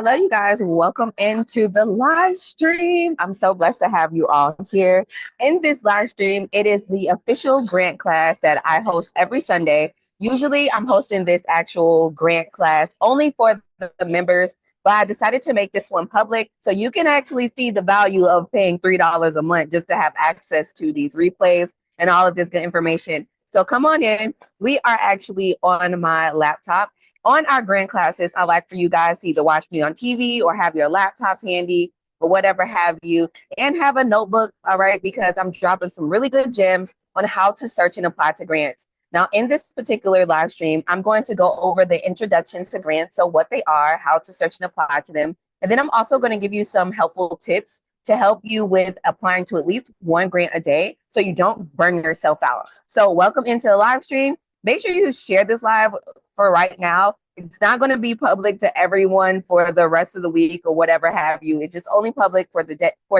Hello, you guys. Welcome into the live stream. I'm so blessed to have you all here. In this live stream, it is the official grant class that I host every Sunday. Usually, I'm hosting this actual grant class only for the members, but I decided to make this one public so you can actually see the value of paying $3 a month just to have access to these replays and all of this good information. So come on in. We are actually on my laptop. On our grant classes, I like for you guys to either watch me on TV or have your laptops handy or whatever have you, and have a notebook, all right, because I'm dropping some really good gems on how to search and apply to grants. Now, in this particular live stream, I'm going to go over the introduction to grants, so what they are, how to search and apply to them, and then I'm also going to give you some helpful tips to help you with applying to at least one grant a day so you don't burn yourself out. So welcome into the live stream. Make sure you share this live for right now. It's not going to be public to everyone for the rest of the week or whatever have you. It's just only public for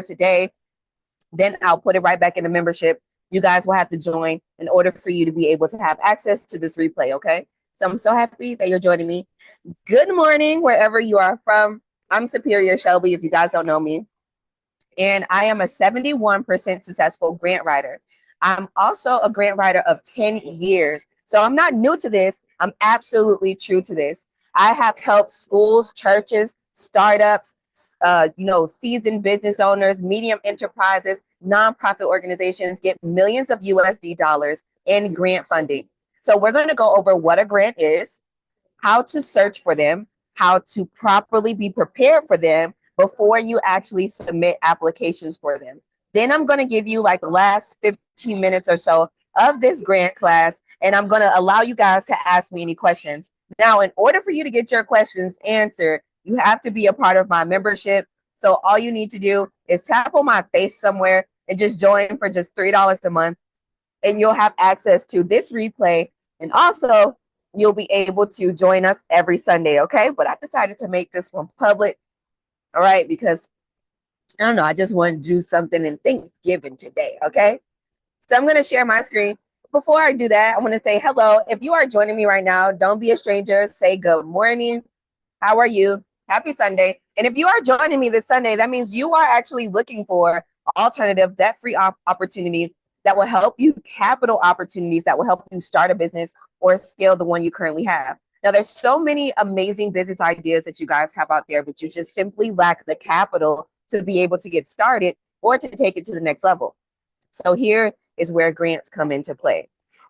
today. Then I'll put it right back in the membership. You guys will have to join in order for you to be able to have access to this replay, okay? So I'm so happy that you're joining me. Good morning, wherever you are from. I'm Superior Shelby, if you guys don't know me. And I am a 71% successful grant writer. I'm also a grant writer of 10 years. So I'm not new to this. I'm absolutely true to this. I have helped schools, churches, startups, seasoned business owners, medium enterprises, nonprofit organizations get millions of USD dollars in grant funding. So we're going to go over what a grant is, how to search for them, how to properly be prepared for them before you actually submit applications for them. Then I'm going to give you like the last 15 minutes or so of this grant class, and I'm going to allow you guys to ask me any questions. Now, in order for you to get your questions answered, you have to be a part of my membership. So all you need to do is tap on my face somewhere and just join for just $3 a month, and you'll have access to this replay. And also, you'll be able to join us every Sunday, okay? But I decided to make this one public, all right, because I don't know, I just want to do something in Thanksgiving today, okay? So I'm going to share my screen. Before I do that, I want to say hello. If you are joining me right now, don't be a stranger. Say good morning. How are you? Happy Sunday. And if you are joining me this Sunday, that means you are actually looking for alternative debt-free opportunities that will help you, capital opportunities that will help you start a business or scale the one you currently have. Now, there's so many amazing business ideas that you guys have out there, but you just simply lack the capital to be able to get started or to take it to the next level. So here is where grants come into play.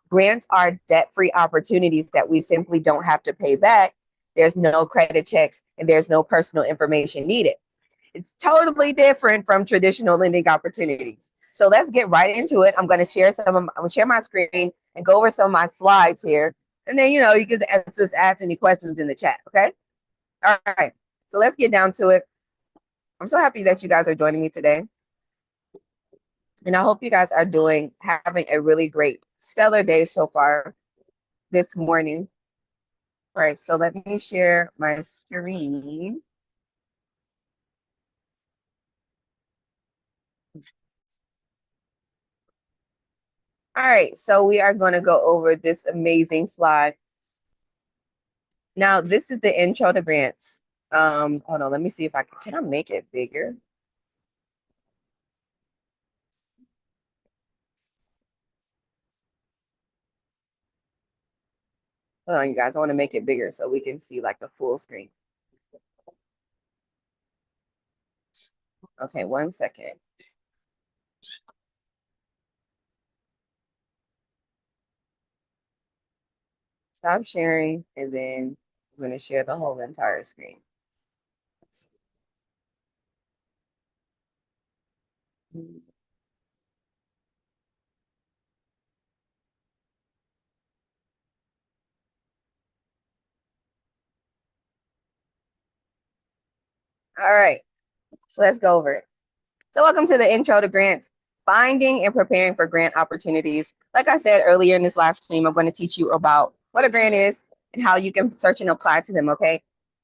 Grants are debt-free opportunities that we simply don't have to pay back. There's no credit checks and there's no personal information needed. It's totally different from traditional lending opportunities. So let's get right into it. I'm going to share my screen and go over some of my slides here. And then, you can just ask any questions in the chat, okay? All right, so let's get down to it. I'm so happy that you guys are joining me today. And I hope you guys are having a really great, stellar day so far this morning. All right, so let me share my screen. All right, so we are going to go over this amazing slide. Now, this is the intro to grants. Hold on, let me see if can I make it bigger? Hold on, you guys, I want to make it bigger so we can see like the full screen. Okay, 1 second. Stop sharing, and then I'm going to share the whole entire screen. All right, so let's go over it. So welcome to the intro to grants, finding and preparing for grant opportunities. Like I said earlier in this live stream, I'm going to teach you about what a grant is and how you can search and apply to them, okay?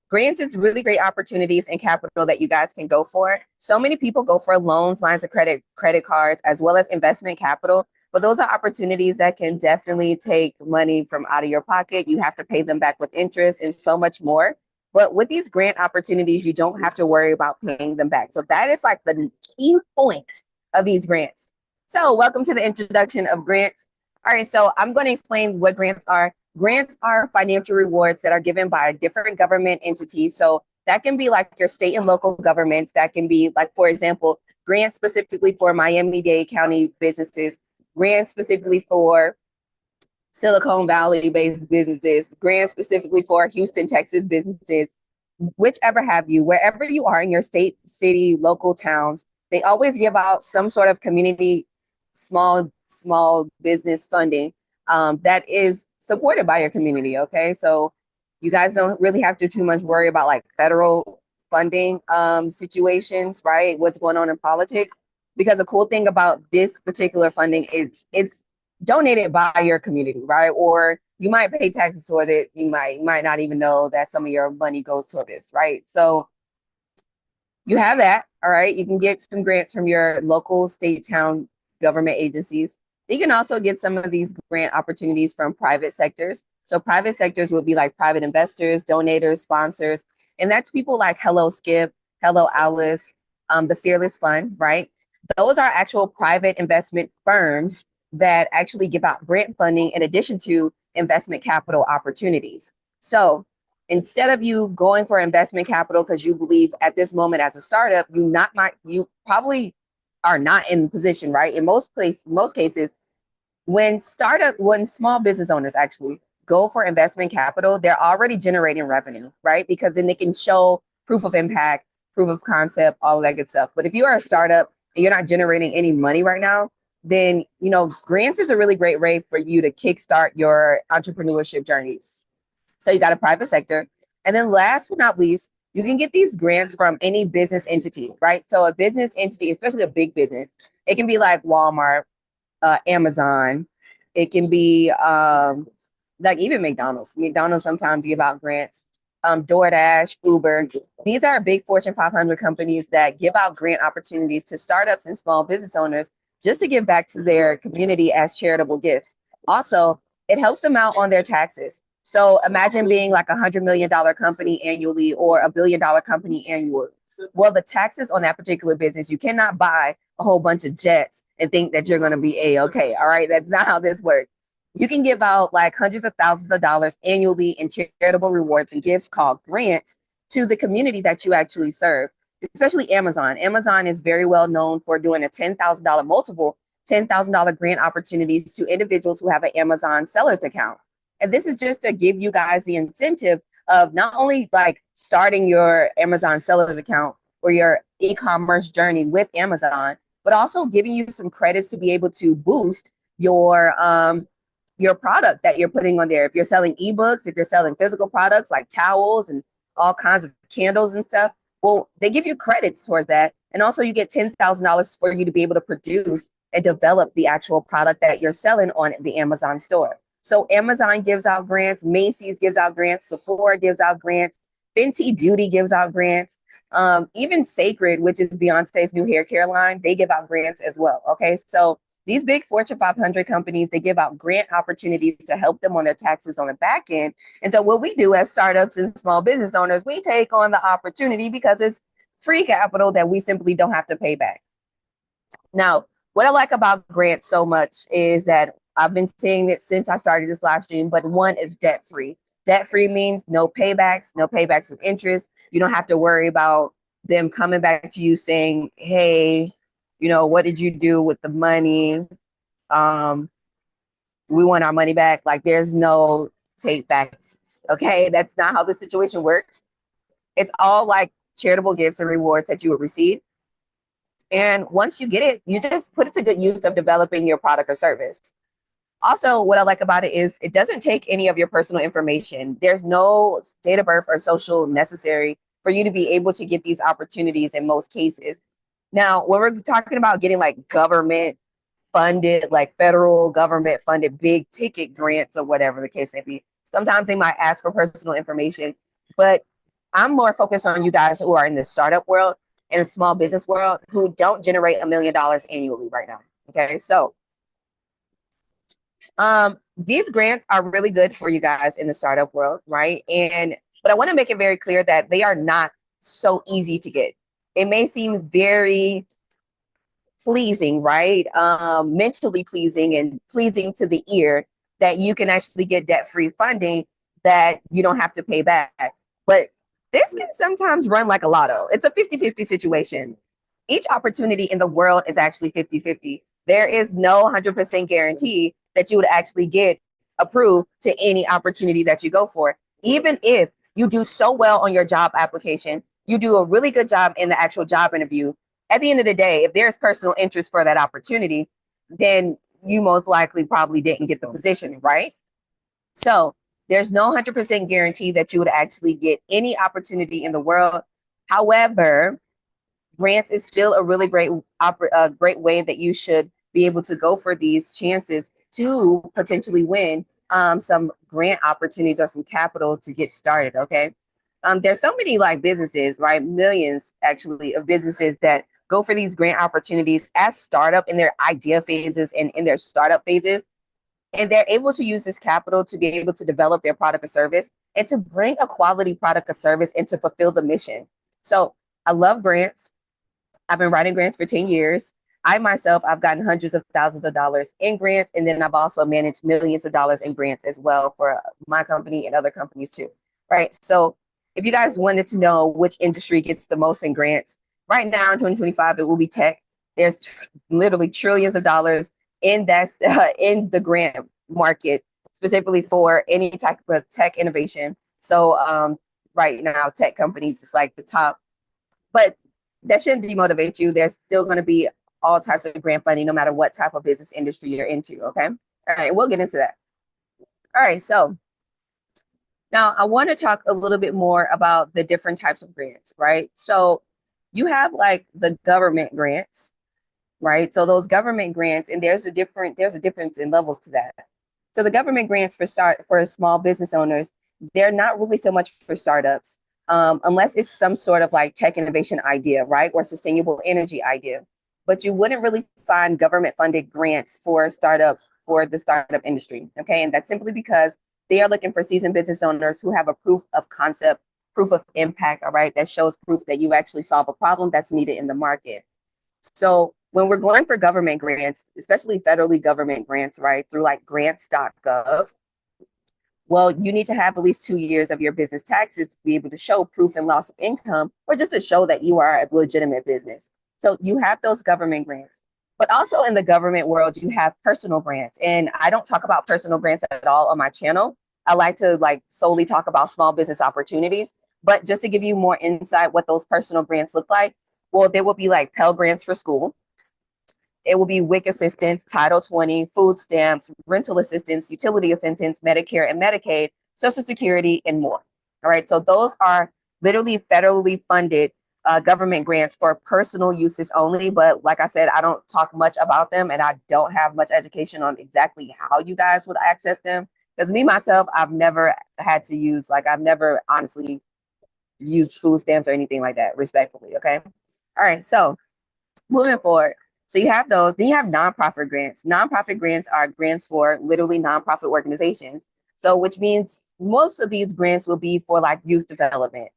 Grants is really great opportunities and capital that you guys can go for. So many people go for loans, lines of credit, credit cards, as well as investment capital. But those are opportunities that can definitely take money from out of your pocket. You have to pay them back with interest and so much more. But with these grant opportunities, you don't have to worry about paying them back. So that is like the key point of these grants. So welcome to the introduction of grants. All right, so I'm going to explain what grants are. Grants are financial rewards that are given by different government entities. So that can be like your state and local governments. That can be like, for example, grants specifically for Miami-Dade County businesses, grants specifically for Silicon Valley based businesses, grants specifically for Houston, Texas businesses, whichever have you, wherever you are in your state, city, local towns, they always give out some sort of community, small business funding that is supported by your community. Okay. So you guys don't really have to too much worry about like federal funding situations, right? What's going on in politics. Because the cool thing about this particular funding is it's donated by your community, right? Or you might pay taxes toward it. You might not even know that some of your money goes toward this, right? So you have that, all right? You can get some grants from your local, state, town government agencies. You can also get some of these grant opportunities from private sectors. So private sectors would be like private investors, donators, sponsors, and that's people like Hello Skip, Hello Alice, the Fearless Fund, right? Those are actual private investment firms that actually give out grant funding in addition to investment capital opportunities. So instead of you going for investment capital because you believe at this moment as a startup, you probably are not in position, right? In most cases, when small business owners actually go for investment capital, they're already generating revenue, right? Because then they can show proof of impact, proof of concept, all of that good stuff. But if you are a startup and you're not generating any money right now, then grants is a really great way for you to kickstart your entrepreneurship journey. So you got a private sector. And then last but not least, you can get these grants from any business entity, right? So a business entity, especially a big business, it can be like Walmart, Amazon. It can be like even McDonald's. McDonald's sometimes give out grants. DoorDash, Uber. These are big Fortune 500 companies that give out grant opportunities to startups and small business owners just to give back to their community as charitable gifts. Also, it helps them out on their taxes. So imagine being like $100 million company annually or $1 billion company annually. Well, the taxes on that particular business, you cannot buy a whole bunch of jets and think that you're going to be A-okay. All right. That's not how this works. You can give out like hundreds of thousands of dollars annually in charitable rewards and gifts called grants to the community that you actually serve, especially Amazon. Amazon is very well known for doing a $10,000 multiple $10,000 grant opportunities to individuals who have an Amazon sellers account. And this is just to give you guys the incentive of not only like starting your Amazon sellers account or your e-commerce journey with Amazon, but also giving you some credits to be able to boost your product that you're putting on there. If you're selling ebooks, if you're selling physical products like towels and all kinds of candles and stuff, well, they give you credits towards that. And also you get $10,000 for you to be able to produce and develop the actual product that you're selling on the Amazon store. So Amazon gives out grants, Macy's gives out grants, Sephora gives out grants, Fenty Beauty gives out grants, even Sacred, which is Beyonce's new hair care line, they give out grants as well. Okay, so these big Fortune 500 companies, they give out grant opportunities to help them on their taxes on the back end. And so what we do as startups and small business owners, we take on the opportunity because it's free capital that we simply don't have to pay back. Now, what I like about grants so much is that I've been seeing it since I started this live stream, but one is debt free. Debt free means no paybacks with interest. You don't have to worry about them coming back to you saying, hey, what did you do with the money? We want our money back. Like there's no take backs. Okay. That's not how the situation works. It's all like charitable gifts and rewards that you would receive. And once you get it, you just put it to good use of developing your product or service. Also, what I like about it is it doesn't take any of your personal information. There's no date of birth or social necessary for you to be able to get these opportunities in most cases. Now, when we're talking about getting like government funded, like federal government funded big ticket grants or whatever the case may be, sometimes they might ask for personal information, but I'm more focused on you guys who are in the startup world and the small business world who don't generate $1 million annually right now. Okay, so these grants are really good for you guys in the startup world, right? And But I want to make it very clear that they are not so easy to get. It may seem very pleasing, right? Mentally pleasing and pleasing to the ear that you can actually get debt-free funding that you don't have to pay back. But this can sometimes run like a lotto. It's a 50-50 situation. Each opportunity in the world is actually 50-50. There is no 100% guarantee that you would actually get approved to any opportunity that you go for. Even if you do so well on your job application, you do a really good job in the actual job interview, at the end of the day, if there's personal interest for that opportunity, then you most likely probably didn't get the position, right? So there's no 100% guarantee that you would actually get any opportunity in the world. However, grants is still a really great great way that you should be able to go for these chances to potentially win some grant opportunities or some capital to get started. Okay. There's so many like businesses, right? Millions actually of businesses that go for these grant opportunities as startup in their idea phases and in their startup phases. And they're able to use this capital to be able to develop their product or service and to bring a quality product or service and to fulfill the mission. So I love grants. I've been writing grants for 10 years. I myself, I've gotten hundreds of thousands of dollars in grants. And then I've also managed millions of dollars in grants as well for my company and other companies too, right? So if you guys wanted to know which industry gets the most in grants, right now in 2025, it will be tech. There's literally trillions of dollars in that in the grant market, specifically for any type of tech innovation. So right now, tech companies is like the top, but that shouldn't demotivate you. There's still going to be all types of grant funding, no matter what type of business industry you're into. Okay. All right. We'll get into that. All right. So now I want to talk a little bit more about the different types of grants, right? So you have like the government grants, right? So those government grants, and there's a difference in levels to that. So the government grants for small business owners, they're not really so much for startups, unless it's some sort of like tech innovation idea, right? Or sustainable energy idea. But you wouldn't really find government funded grants for the startup industry. Okay. And that's simply because they are looking for seasoned business owners who have a proof of concept, proof of impact, all right, that shows proof that you actually solve a problem that's needed in the market. So when we're going for government grants, especially federally government grants, right, through like grants.gov, well, you need to have at least 2 years of your business taxes to be able to show proof and loss of income, or just to show that you are a legitimate business. So you have those government grants. But also in the government world, you have personal grants. And I don't talk about personal grants at all on my channel. I like to like solely talk about small business opportunities. But just to give you more insight what those personal grants look like, well, there will be like Pell Grants for school. It will be WIC assistance, Title 20, food stamps, rental assistance, utility assistance, Medicare and Medicaid, Social Security, and more. All right. So those are literally federally funded government grants for personal uses only. But like I said, I don't talk much about them, and I don't have much education on exactly how you guys would access them. Because me, myself, I've never had to use, like, I've never honestly used food stamps or anything like that, respectfully. Okay. All right. So moving forward. So you have those. Then you have nonprofit grants. Nonprofit grants are grants for literally nonprofit organizations. So which means most of these grants will be for like youth development.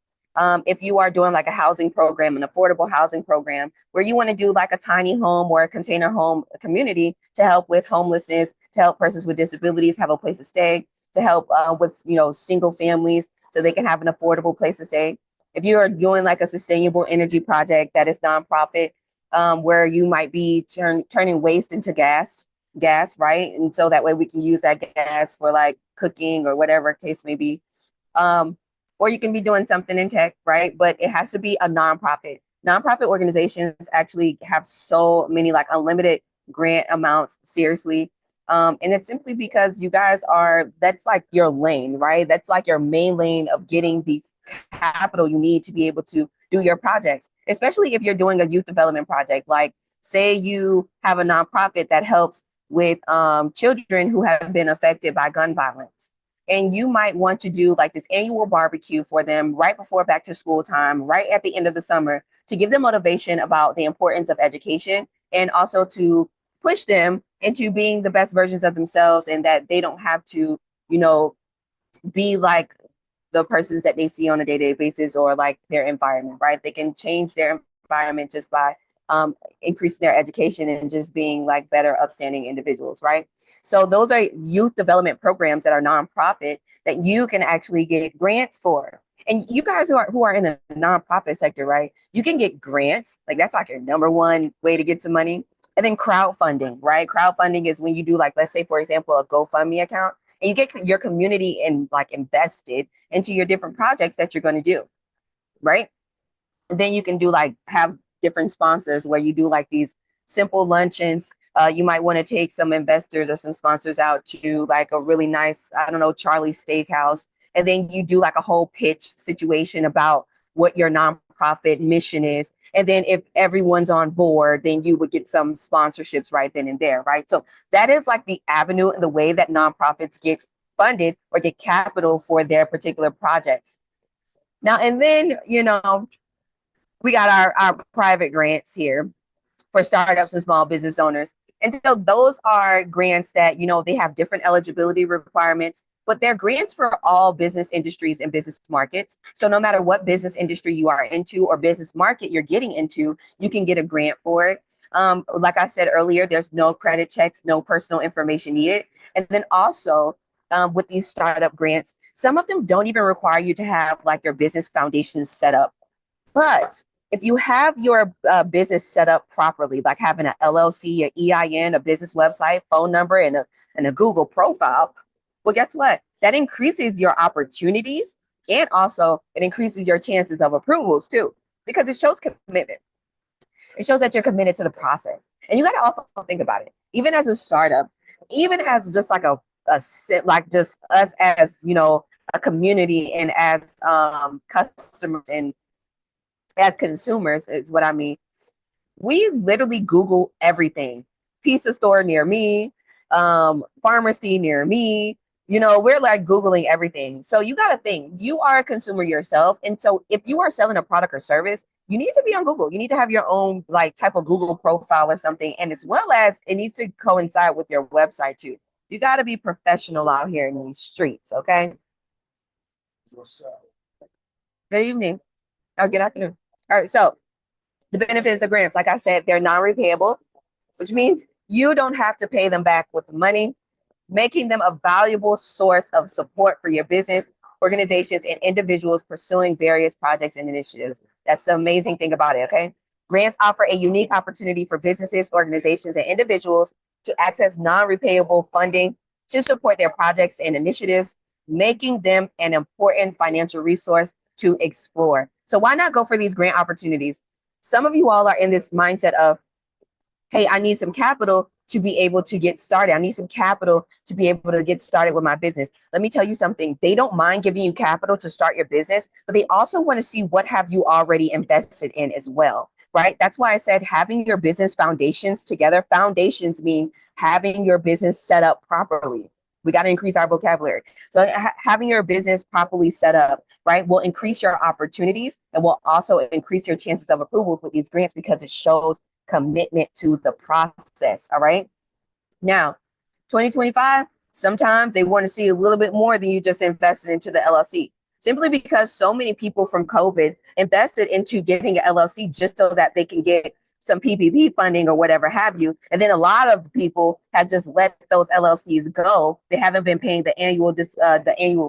If you are doing like a housing program, an affordable housing program, where you want to do like a tiny home or a container home community to help with homelessness, to help persons with disabilities have a place to stay, to help with, single families so they can have an affordable place to stay. If you are doing like a sustainable energy project that is nonprofit, where you might be turning waste into gas, right? And so that way we can use that gas for like cooking or whatever case may be. Or you can be doing something in tech, right? But it has to be a nonprofit. Nonprofit organizations actually have so many like unlimited grant amounts, seriously. And it's simply because you guys that's like your lane, right? That's like your main lane of getting the capital you need to be able to do your projects, especially if you're doing a youth development project. Like say you have a nonprofit that helps with children who have been affected by gun violence. And you might want to do like this annual barbecue for them right before back to school time, right at the end of the summer, to give them motivation about the importance of education and also to push them into being the best versions of themselves, and that they don't have to, be like the persons that they see on a day-to-day basis, or like their environment, right? They can change their environment just by increasing their education and just being like better, upstanding individuals, right? So those are youth development programs that are nonprofit that you can actually get grants for. And you guys who are in the nonprofit sector, right? You can get grants. Like that's like your number one way to get some money. And then crowdfunding, right? Crowdfunding is when you do like, let's say, for example, a GoFundMe account, and you get your community and like invested into your different projects that you're going to do, right? And then you can do like have different sponsors where you do like these simple luncheons. You might want to take some investors or some sponsors out to like a really nice, I don't know, Charlie's Steakhouse. And then you do like a whole pitch situation about what your nonprofit mission is. And then if everyone's on board, then you would get some sponsorships right then and there, right? So that is like the avenue and the way that nonprofits get funded or get capital for their particular projects. Now, and then, we got our private grants here for startups and small business owners. And so those are grants that, they have different eligibility requirements, but they're grants for all business industries and business markets. So no matter what business industry you are into or business market you're getting into, you can get a grant for it. Like I said earlier, there's no credit checks, no personal information needed. And then also with these startup grants, some of them don't even require you to have like your business foundation set up. But if you have your business set up properly, like having an LLC, an EIN, a business website, phone number, and a Google profile, well, guess what? That increases your opportunities, and also it increases your chances of approvals too, because it shows commitment. It shows that you're committed to the process. And you got to also think about it. Even as a startup, even as just like like just us as, a community and as customers and as consumers is what I mean. We literally Google everything. Pizza store near me, pharmacy near me. We're like Googling everything. So you got to think, you are a consumer yourself. And so if you are selling a product or service, you need to be on Google. You need to have your own like type of Google profile or something. And as well as it needs to coincide with your website too. You got to be professional out here in these streets. Okay. Good evening. Or good afternoon. All right. So the benefits of grants, like I said, they're non-repayable, which means you don't have to pay them back with money, making them a valuable source of support for your business, organizations, and individuals pursuing various projects and initiatives. That's the amazing thing about it, okay? Grants offer a unique opportunity for businesses, organizations, and individuals to access non-repayable funding to support their projects and initiatives, making them an important financial resource to explore. So why not go for these grant opportunities? Some of you all are in this mindset of, hey, I need some capital to be able to get started. I need some capital to be able to get started with my business. Let me tell you something. They don't mind giving you capital to start your business, but they also want to see what have you already invested in as well, right? That's why I said having your business foundations together. Foundations mean having your business set up properly. We got to increase our vocabulary. So having your business properly set up, right, will increase your opportunities and will also increase your chances of approvals with these grants because it shows commitment to the process. All right. Now, 2025, sometimes they want to see a little bit more than you just invested into the LLC, simply because so many people from COVID invested into getting an LLC just so that they can get some PPP funding or whatever have you. And then a lot of people have just let those LLCs go. They haven't been paying the annual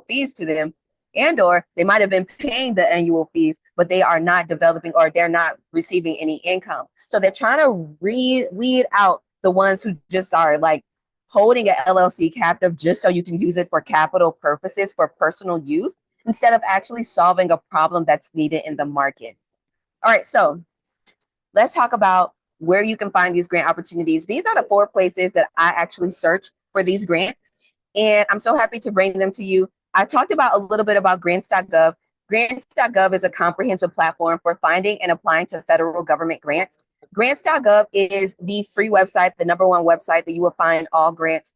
fees to them, and or they might have been paying the annual fees, but they are not developing or they're not receiving any income. So they're trying to weed out the ones who just are like holding an LLC captive just so you can use it for capital purposes for personal use instead of actually solving a problem that's needed in the market. All right, so let's talk about where you can find these grant opportunities. These are the 4 places that I actually search for these grants, and I'm so happy to bring them to you. I talked about a little bit about grants.gov. Grants.gov is a comprehensive platform for finding and applying to federal government grants. Grants.gov is the free website, the number 1 website that you will find all grants.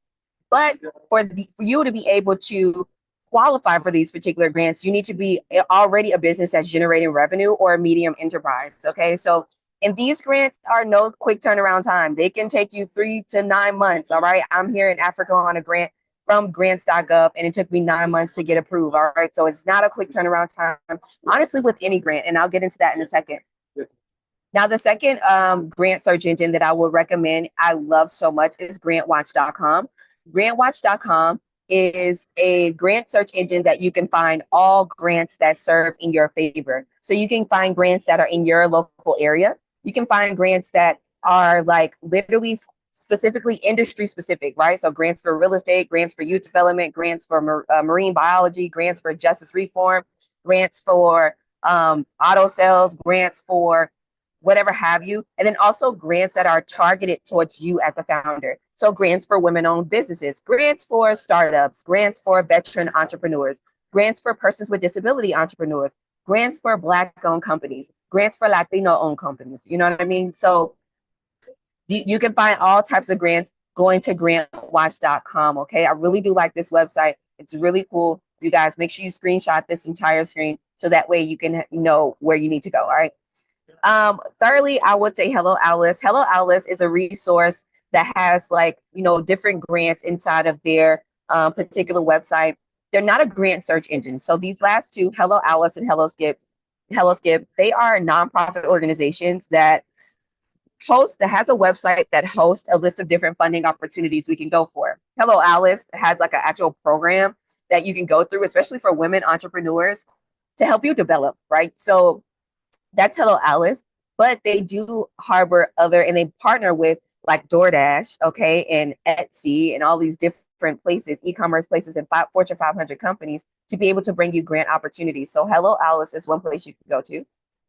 But for you to be able to qualify for these particular grants, you need to be already a business that's generating revenue or a medium enterprise. Okay, so and these grants are no quick turnaround time. They can take you 3 to 9 months. All right, I'm here in Africa on a grant from grants.gov, and it took me 9 months to get approved. All right. So it's not a quick turnaround time, honestly, with any grant. And I'll get into that in a second. Now, the second grant search engine that I would recommend, I love so much, is grantwatch.com. Grantwatch.com is a grant search engine that you can find all grants that serve in your favor. So you can find grants that are in your local area. You can find grants that are like literally specifically industry specific, right? So grants for real estate, grants for youth development, grants for marine biology, grants for justice reform, grants for auto sales, grants for whatever have you. And then also grants that are targeted towards you as a founder. So grants for women-owned businesses, grants for startups, grants for veteran entrepreneurs, grants for persons with disability entrepreneurs, grants for Black-owned companies, grants for Latino-owned companies. You know what I mean? So you can find all types of grants going to grantwatch.com. Okay. I really do like this website. It's really cool. You guys make sure you screenshot this entire screen so that way you can know where you need to go. All right. Thirdly, I would say Hello Alice. Hello Alice is a resource that has like, different grants inside of their particular website. They're not a grant search engine. So these last two, Hello Alice and Hello Skip, they are nonprofit organizations that has a website that hosts a list of different funding opportunities we can go for. Hello Alice has like an actual program that you can go through, especially for women entrepreneurs, to help you develop, right? So that's Hello Alice, but they do harbor and they partner with like DoorDash, okay, and Etsy and all these different places, e-commerce places and Fortune 500 companies to be able to bring you grant opportunities. So Hello Alice is one place you can go to.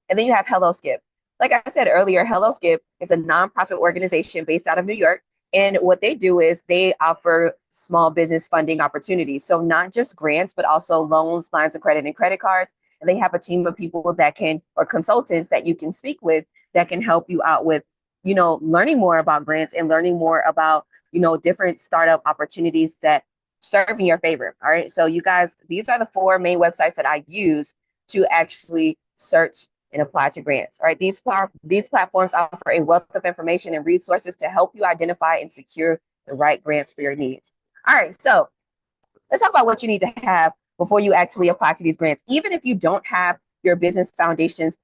And then you have Hello Skip. Like I said earlier, Hello Skip is a nonprofit organization based out of New York. And what they do is they offer small business funding opportunities. So not just grants, but also loans, lines of credit, and credit cards. And they have a team of people that or consultants that you can speak with that can help you out with, learning more about grants and learning more about, different startup opportunities that serve in your favor. All right. So you guys, these are the 4 main websites that I use to actually search and apply to grants. All right. These platforms offer a wealth of information and resources to help you identify and secure the right grants for your needs. All right. So let's talk about what you need to have before you actually apply to these grants. Even if you don't have your business foundations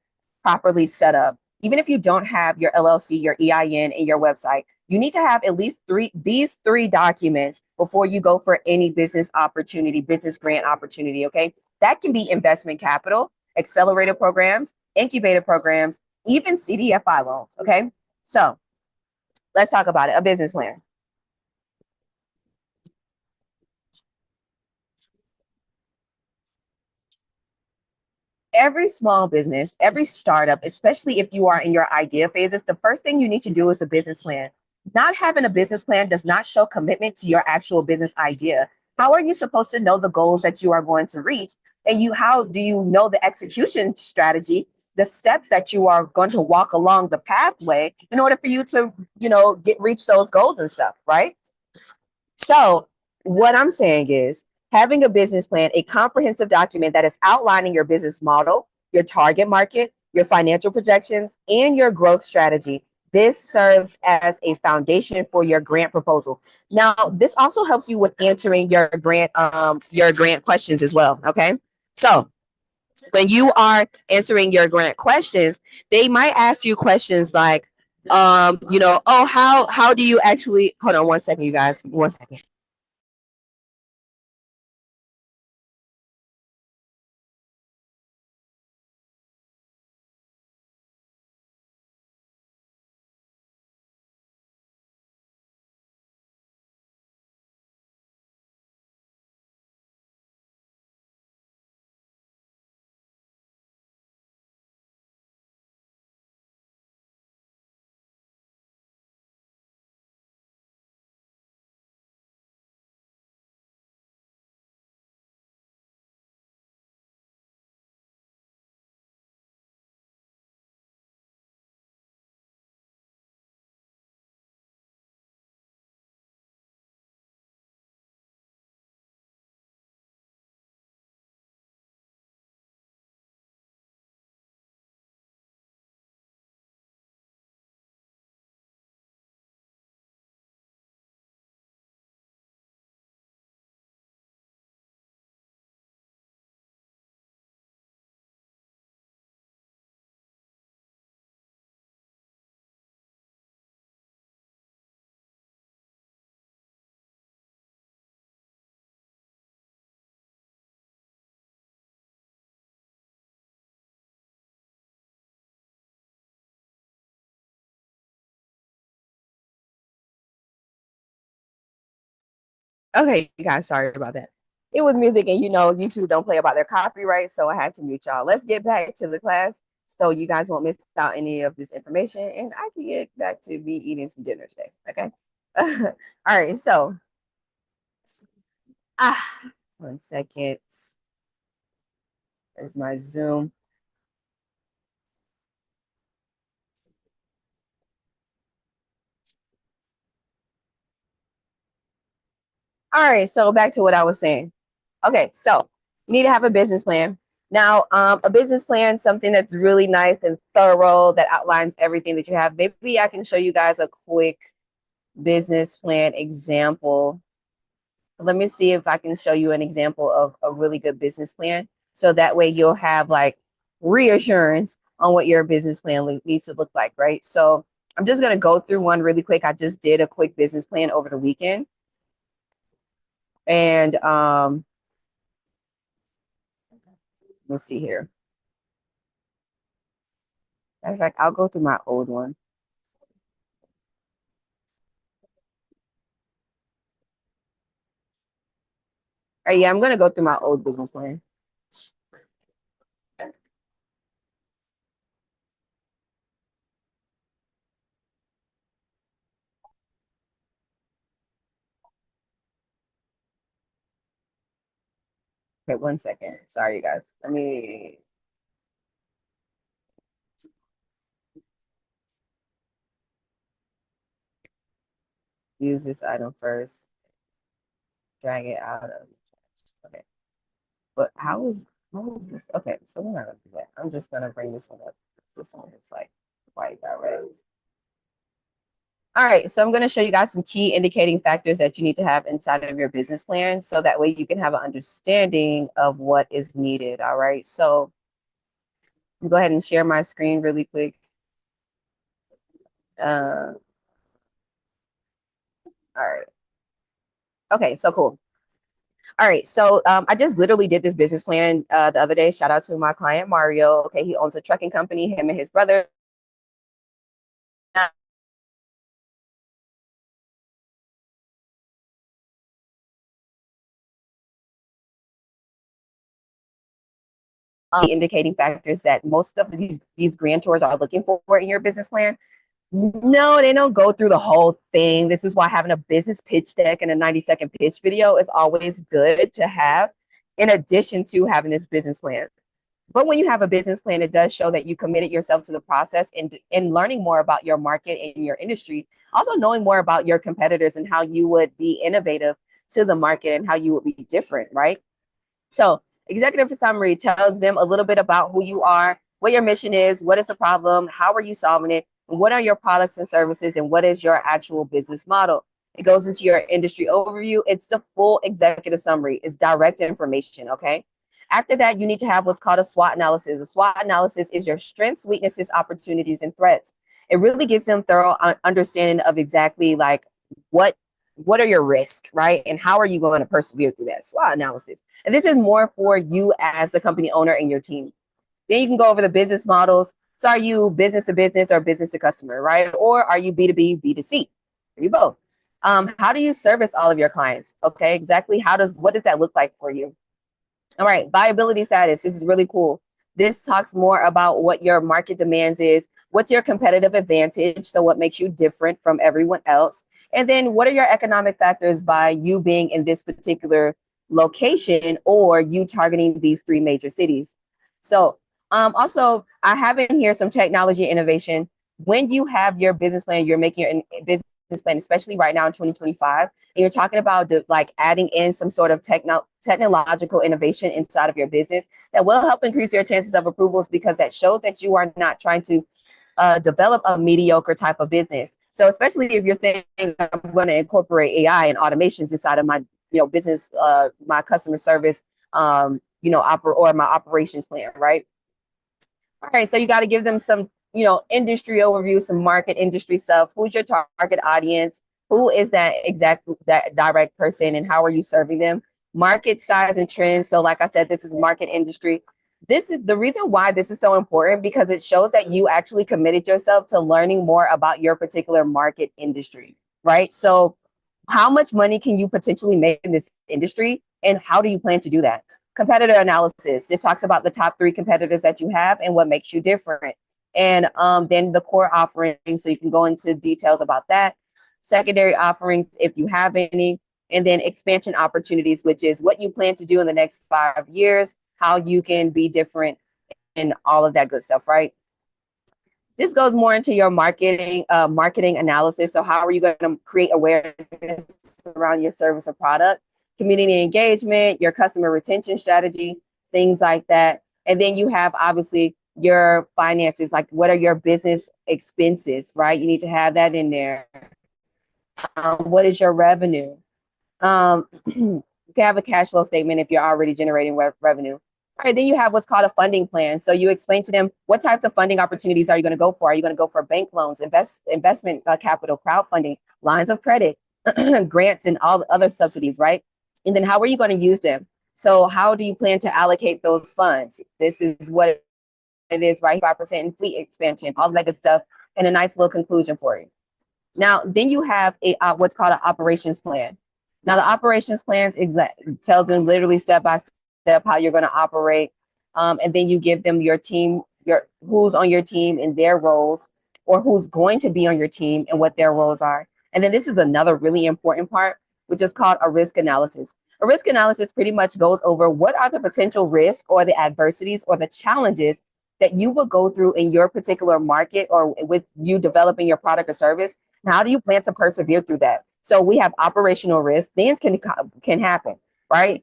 properly set up, even if you don't have your LLC, your EIN, and your website, you need to have at least these three documents before you go for any business opportunity, business grant opportunity. Okay. That can be investment capital, accelerator programs, incubator programs, even CDFI loans. Okay. So let's talk about it. A business plan. Every small business, every startup, especially if you are in your idea phases, the first thing you need to do is a business plan. Not having a business plan does not show commitment to your actual business idea. How are you supposed to know the goals that you are going to reach? And how do you know the execution strategy, the steps that you are going to walk along the pathway in order for you to, reach those goals and stuff, right? So what I'm saying is having a business plan, a comprehensive document that is outlining your business model, your target market, your financial projections, and your growth strategy. This serves as a foundation for your grant proposal. Now, this also helps you with answering your grant questions as well. Okay. So when you are answering your grant questions, they might ask you questions like, oh, how do you actually, hold on 1 second, you guys, 1 second. Okay, you guys, sorry about that. It was music, and YouTube don't play about their copyright, so I had to mute y'all. Let's get back to the class so you guys won't miss out any of this information, and I can get back to me eating some dinner today. Okay. All right. So, ah, 1 second. There's my Zoom. All right. So back to what I was saying. Okay. So you need to have a business plan. Now, a business plan, something that's really nice and thorough that outlines everything that you have. Maybe I can show you guys a quick business plan example. Let me see if I can show you an example of a really good business plan. So that way you'll have like reassurance on what your business plan needs to look like, right? So I'm just going to go through one really quick. I just did a quick business plan over the weekend. And let's see here. Matter of fact, I'll go through my old one. All right, yeah, I'm going to go through my old business plan. Okay, 1 second. Sorry, you guys. Let me use this item first. Drag it out of. Okay. But how is this? Okay, so we're not gonna do that. I'm just gonna bring this one up. This one is like white direct. All right, so I'm gonna show you guys some key indicating factors that you need to have inside of your business plan, so that way you can have an understanding of what is needed. All right, so go ahead and share my screen really quick. All right. Okay, so cool. All right, so I just literally did this business plan the other day. Shout out to my client Mario. Okay, he owns a trucking company. Him and his brother. Indicating factors that most of these grantors are looking for in your business plan. No, they don't go through the whole thing. This is why having a business pitch deck and a 90-second pitch video is always good to have, in addition to having this business plan. But when you have a business plan, it does show that you committed yourself to the process and learning more about your market and your industry, also knowing more about your competitors and how you would be innovative to the market and how you would be different, right? So executive summary tells them a little bit about who you are, what your mission is, what is the problem, how are you solving it, and what are your products and services, and what is your actual business model. It goes into your industry overview. It's the full executive summary. It's direct information, okay? After that, you need to have what's called a SWOT analysis. A SWOT analysis is your strengths, weaknesses, opportunities, and threats. It really gives them thorough understanding of exactly like what are your risks, right? And how are you going to persevere through that SWOT analysis? And this is more for you as the company owner and your team. Then you can go over the business models. So are you business to business or business to customer, right? Or are you B2B, B2C? Are you both? How do you service all of your clients? Okay, exactly. What does that look like for you? All right, viability status. This is really cool. This talks more about what your market demands is, what's your competitive advantage, so what makes you different from everyone else, and then what are your economic factors by you being in this particular location or you targeting these three major cities. So also, I have in here some technology innovation. When you have your business plan, you're making your business plan, especially right now in 2025, and you're talking about like adding in some sort of technological innovation inside of your business that will help increase your chances of approvals, because that shows that you are not trying to develop a mediocre type of business. So especially if you're saying I'm going to incorporate AI and automations inside of my business, my customer service, or my operations plan, right? All right, so you got to give them some, industry overview, some market industry stuff. Who's your target audience? Who is that direct person, and how are you serving them? Market size and trends. So like I said, this is market industry. This is the reason why this is so important, because it shows that you actually committed yourself to learning more about your particular market industry, right? So how much money can you potentially make in this industry, and how do you plan to do that? Competitor analysis. This talks about the top 3 competitors that you have and what makes you different. And then the core offerings, so you can go into details about that. Secondary offerings, if you have any, and then expansion opportunities, which is what you plan to do in the next 5 years, how you can be different, and all of that good stuff, right? This goes more into your marketing analysis. So how are you going to create awareness around your service or product, community engagement, your customer retention strategy, things like that. And then you have obviously your finances, like what are your business expenses, right? You need to have that in there. What is your revenue? You can have a cash flow statement if you're already generating revenue. All right, then you have what's called a funding plan. So you explain to them what types of funding opportunities are you going to go for? Are you going to go for bank loans, investment capital, crowdfunding, lines of credit, grants, and all the other subsidies, right? And then how are you going to use them? So how do you plan to allocate those funds? This is what it is, right? 5% in fleet expansion, all that good stuff, and a nice little conclusion for you. Now, then you have a what's called an operations plan. Now, the operations plans tell them literally step by step how you're going to operate, and then you give them your team, your who's on your team and their roles, or who's going to be on your team and what their roles are. And then this is another really important part, which is called a risk analysis. A risk analysis pretty much goes over what are the potential risks or the adversities or the challenges that you will go through in your particular market or with you developing your product or service. And how do you plan to persevere through that? So we have operational risk. Things can happen, right?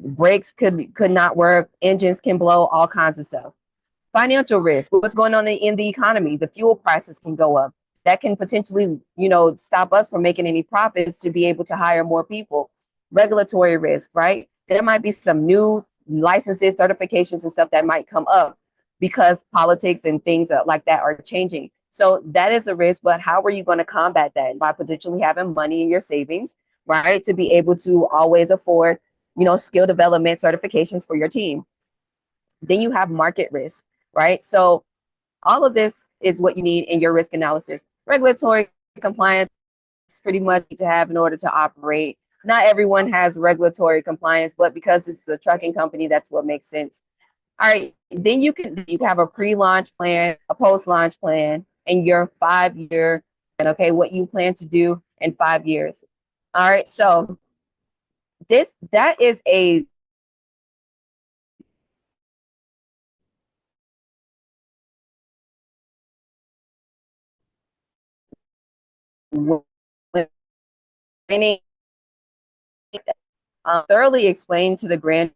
Brakes could not work. Engines can blow. All kinds of stuff. Financial risk. What's going on in the economy? The fuel prices can go up. That can potentially, stop us from making any profits to be able to hire more people. Regulatory risk, right? There might be some new licenses, certifications, and stuff that might come up because politics and things like that are changing. So that is a risk, but how are you going to combat that? By potentially having money in your savings, right? To be able to always afford, skill development certifications for your team. Then you have market risk, right? So all of this is what you need in your risk analysis. Regulatory compliance pretty much to have in order to operate. Not everyone has regulatory compliance, but because this is a trucking company, that's what makes sense. All right, then you can have a pre-launch plan, a post-launch plan, and your 5-year, and okay, what you plan to do in 5 years. All right, so that is a thoroughly explain to the grand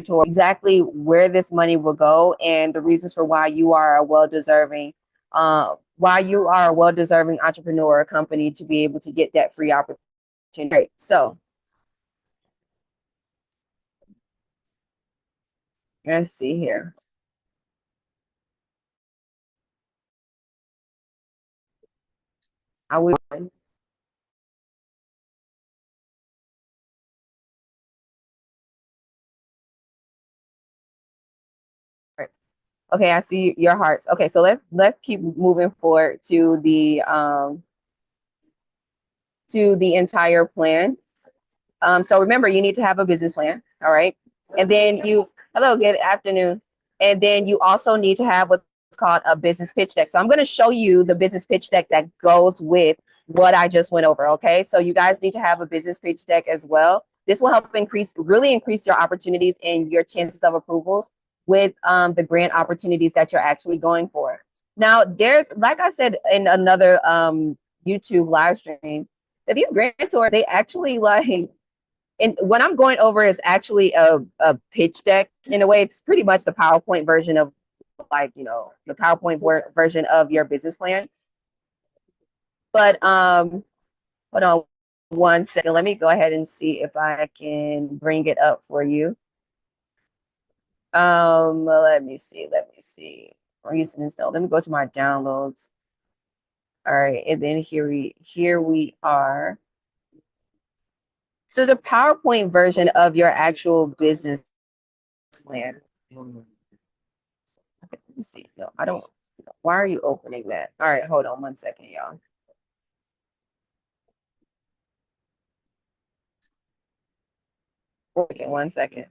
tour exactly where this money will go and the reasons for why you are a well-deserving entrepreneur or company to be able to get that free opportunity. Right. So let's see here. I will. Okay, I see your hearts. Okay, so let's keep moving forward to the entire plan. So remember, you need to have a business plan. All right, and then hello, good afternoon. And then you also need to have what's called a business pitch deck. So I'm going to show you the business pitch deck that goes with what I just went over. Okay, so you guys need to have a business pitch deck as well. This will help really increase your opportunities and your chances of approvals with the grant opportunities that you're actually going for. Now, there's, like I said in another YouTube live stream, that these grantors, they actually and what I'm going over is actually a pitch deck. In a way, it's pretty much the PowerPoint version of the PowerPoint version of your business plan. But hold on one second. Let me go ahead and see if I can bring it up for you. Let me see. Recent install. Let me go to my downloads. All right, and then here we are. So the PowerPoint version of your actual business plan. Okay, let me see. No, I don't. Why are you opening that? All right, hold on one second, y'all. Okay, 1 second.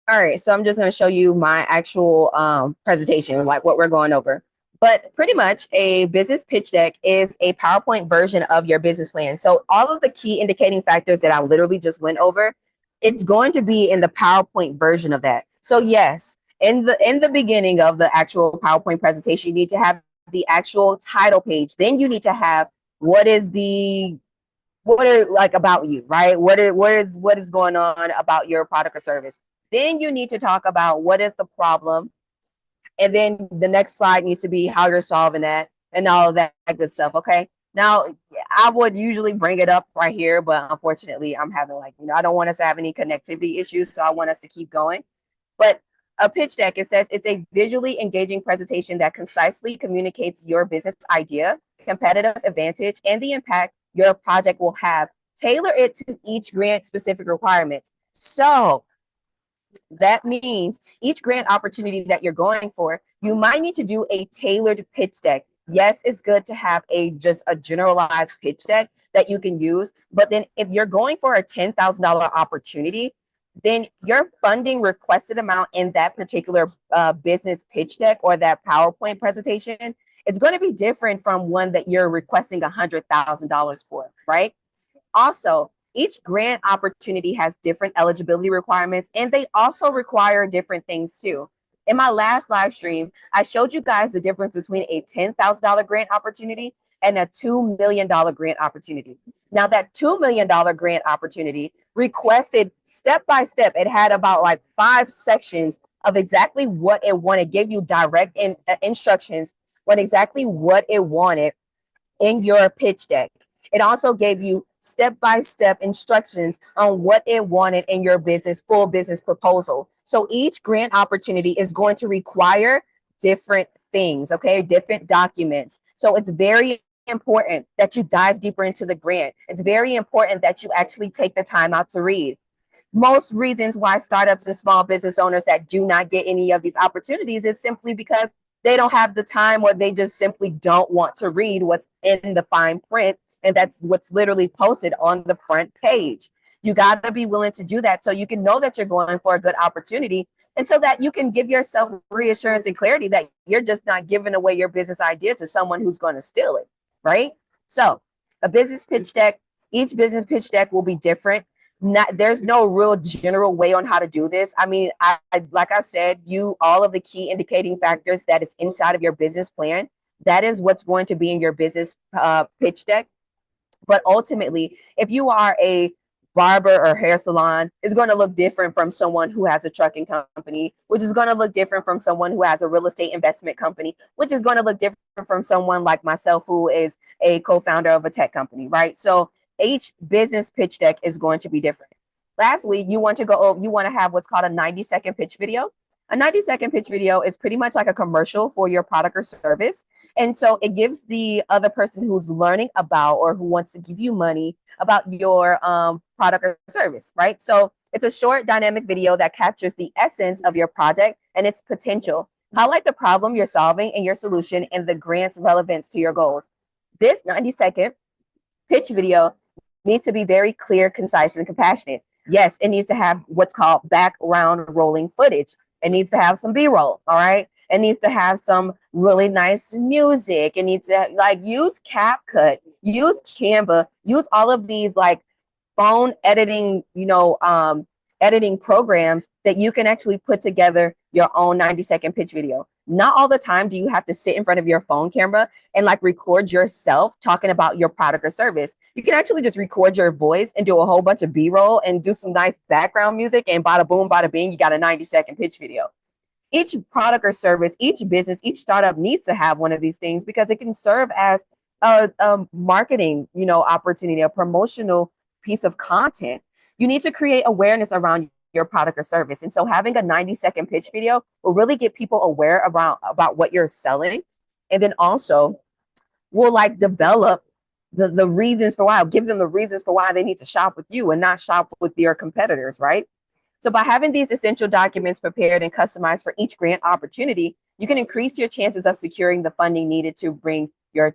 All right, so I'm just going to show you my actual presentation, like what we're going over. But pretty much a business pitch deck is a PowerPoint version of your business plan. So all of the key indicating factors that I literally just went over, it's going to be in the PowerPoint version of that. So yes, in the beginning of the actual PowerPoint presentation, you need to have the actual title page. Then you need to have what is the what are like about you, right? What is going on about your product or service. Then you need to talk about what is the problem, and then the next slide needs to be how you're solving that and all of that good stuff. Okay. Now, I would usually bring it up right here, but unfortunately, I'm having I don't want us to have any connectivity issues, so I want us to keep going. But a pitch deck, it says it's a visually engaging presentation that concisely communicates your business idea, competitive advantage, and the impact your project will have. Tailor it to each grant specific requirement. So that means each grant opportunity that you're going for, you might need to do a tailored pitch deck. Yes, it's good to have just a generalized pitch deck that you can use, but then if you're going for a $10,000 opportunity, then your funding requested amount in that particular business pitch deck or that PowerPoint presentation, it's going to be different from one that you're requesting $100,000 for, right? Also, each grant opportunity has different eligibility requirements, and they also require different things too. In my last live stream, I showed you guys the difference between a $10,000 grant opportunity and a $2 million grant opportunity. Now, that $2 million grant opportunity requested step by step, it had about like 5 sections of exactly what it wanted, gave you direct instructions on exactly what it wanted in your pitch deck. It also gave you step-by-step instructions on what it wanted in your full business proposal. So each grant opportunity is going to require different things, okay? Different documents. So it's very important that you dive deeper into the grant. It's very important that you actually take the time out to read. Most reasons why startups and small business owners that do not get any of these opportunities is simply because they don't have the time, or they just simply don't want to read what's in the fine print, and that's what's literally posted on the front page. You got to be willing to do that so you can know that you're going for a good opportunity, and so that you can give yourself reassurance and clarity that you're just not giving away your business idea to someone who's going to steal it, right? So a business pitch deck, each business pitch deck will be different. There's no real general way on how to do this. I mean, like I said, all of the key indicating factors that is inside of your business plan, that is what's going to be in your business pitch deck. But ultimately, if you are a barber or hair salon, it's going to look different from someone who has a trucking company, which is going to look different from someone who has a real estate investment company, which is going to look different from someone like myself who is a co-founder of a tech company, right? So each business pitch deck is going to be different. Lastly, you want to have what's called a 90-second pitch video. A 90-second pitch video is pretty much like a commercial for your product or service. And so it gives the other person who's learning about or who wants to give you money about your product or service, right? So it's a short dynamic video that captures the essence of your project and its potential. Highlight the problem you're solving and your solution and the grant's relevance to your goals. This 90-second pitch video needs to be very clear, concise, and compassionate. Yes, it needs to have what's called background rolling footage. It needs to have some B-roll, all right? It needs to have some really nice music. It needs to use CapCut, use Canva, use all of these phone editing, editing programs that you can actually put together your own 90-second pitch video. Not all the time do you have to sit in front of your phone camera and record yourself talking about your product or service. You can actually just record your voice and do a whole bunch of B-roll and do some nice background music, and bada boom, bada bing, you got a 90-second pitch video. Each product or service, each business, each startup needs to have one of these things because it can serve as a marketing, opportunity, a promotional piece of content. You need to create awareness around your product or service. And so having a 90-second pitch video will really get people aware about what you're selling. And then also will like develop the reasons for why, give them the reasons for why they need to shop with you and not shop with your competitors, right? So by having these essential documents prepared and customized for each grant opportunity, you can increase your chances of securing the funding needed to bring your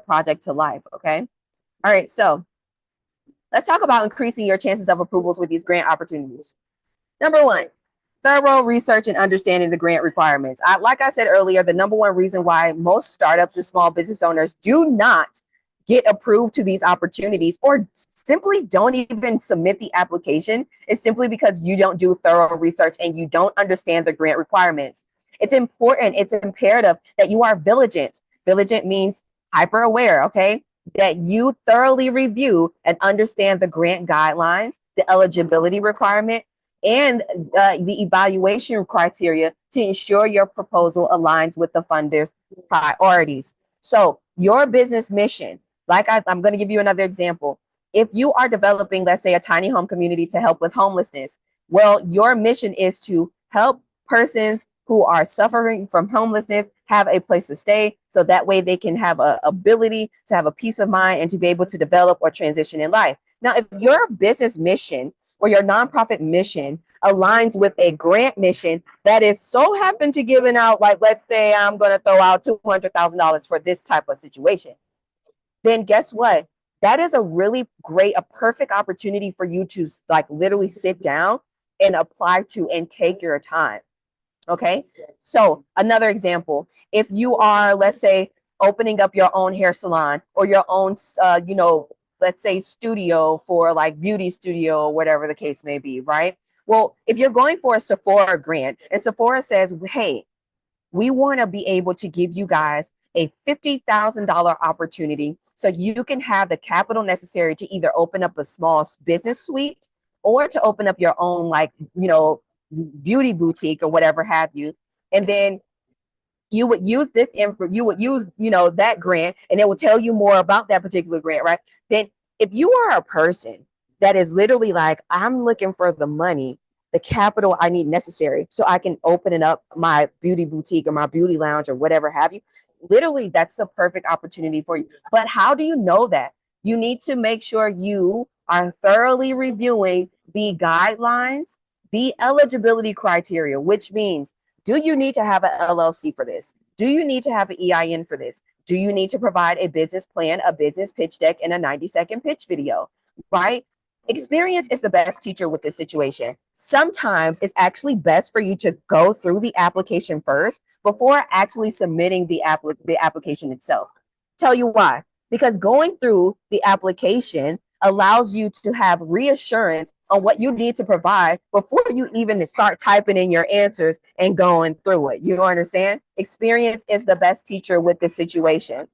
project to life, okay? All right, so let's talk about increasing your chances of approvals with these grant opportunities. Number one, thorough research and understanding the grant requirements. Like I said earlier, the number one reason why most startups and small business owners do not get approved to these opportunities or simply don't even submit the application is simply because you don't do thorough research and you don't understand the grant requirements. It's important, it's imperative that you are vigilant. Vigilant means hyper aware, okay? That you thoroughly review and understand the grant guidelines, the eligibility requirement, and the evaluation criteria to ensure your proposal aligns with the funder's priorities. So your business mission, like I'm going to give you another example. If you are developing, let's say, a tiny home community to help with homelessness, well, your mission is to help persons who are suffering from homelessness have a place to stay, so that way they can have a ability to have a peace of mind and to be able to develop or transition in life. Now, if your business mission or your nonprofit mission aligns with a grant mission that is so happen to giving out, like, let's say I'm going to throw out $200,000 for this type of situation, then guess what? That is a really great, a perfect opportunity for you to like literally sit down and apply to and take your time. Okay. So another example, if you are, let's say, opening up your own hair salon or your own, let's say studio for like beauty studio or whatever the case may be, right? Well, if you're going for a Sephora grant and Sephora says, hey, we want to be able to give you guys a $50,000 opportunity so you can have the capital necessary to either open up a small business suite or to open up your own, like, beauty boutique or whatever have you. And then you would use that grant, and it will tell you more about that particular grant, right? Then if you are a person that is literally like, I'm looking for the money, the capital I need necessary so I can open it up my beauty boutique or my beauty lounge or whatever have you, literally that's the perfect opportunity for you. But how do you know that? You need to make sure you are thoroughly reviewing the guidelines, the eligibility criteria, which means, do you need to have an LLC for this? Do you need to have an EIN for this? Do you need to provide a business plan, a business pitch deck, and a 90-second pitch video, right? Experience is the best teacher with this situation. Sometimes it's actually best for you to go through the application first before actually submitting the application itself. Tell you why. Because going through the application allows you to have reassurance on what you need to provide before you even start typing in your answers and going through it. You understand? Experience is the best teacher with this situation.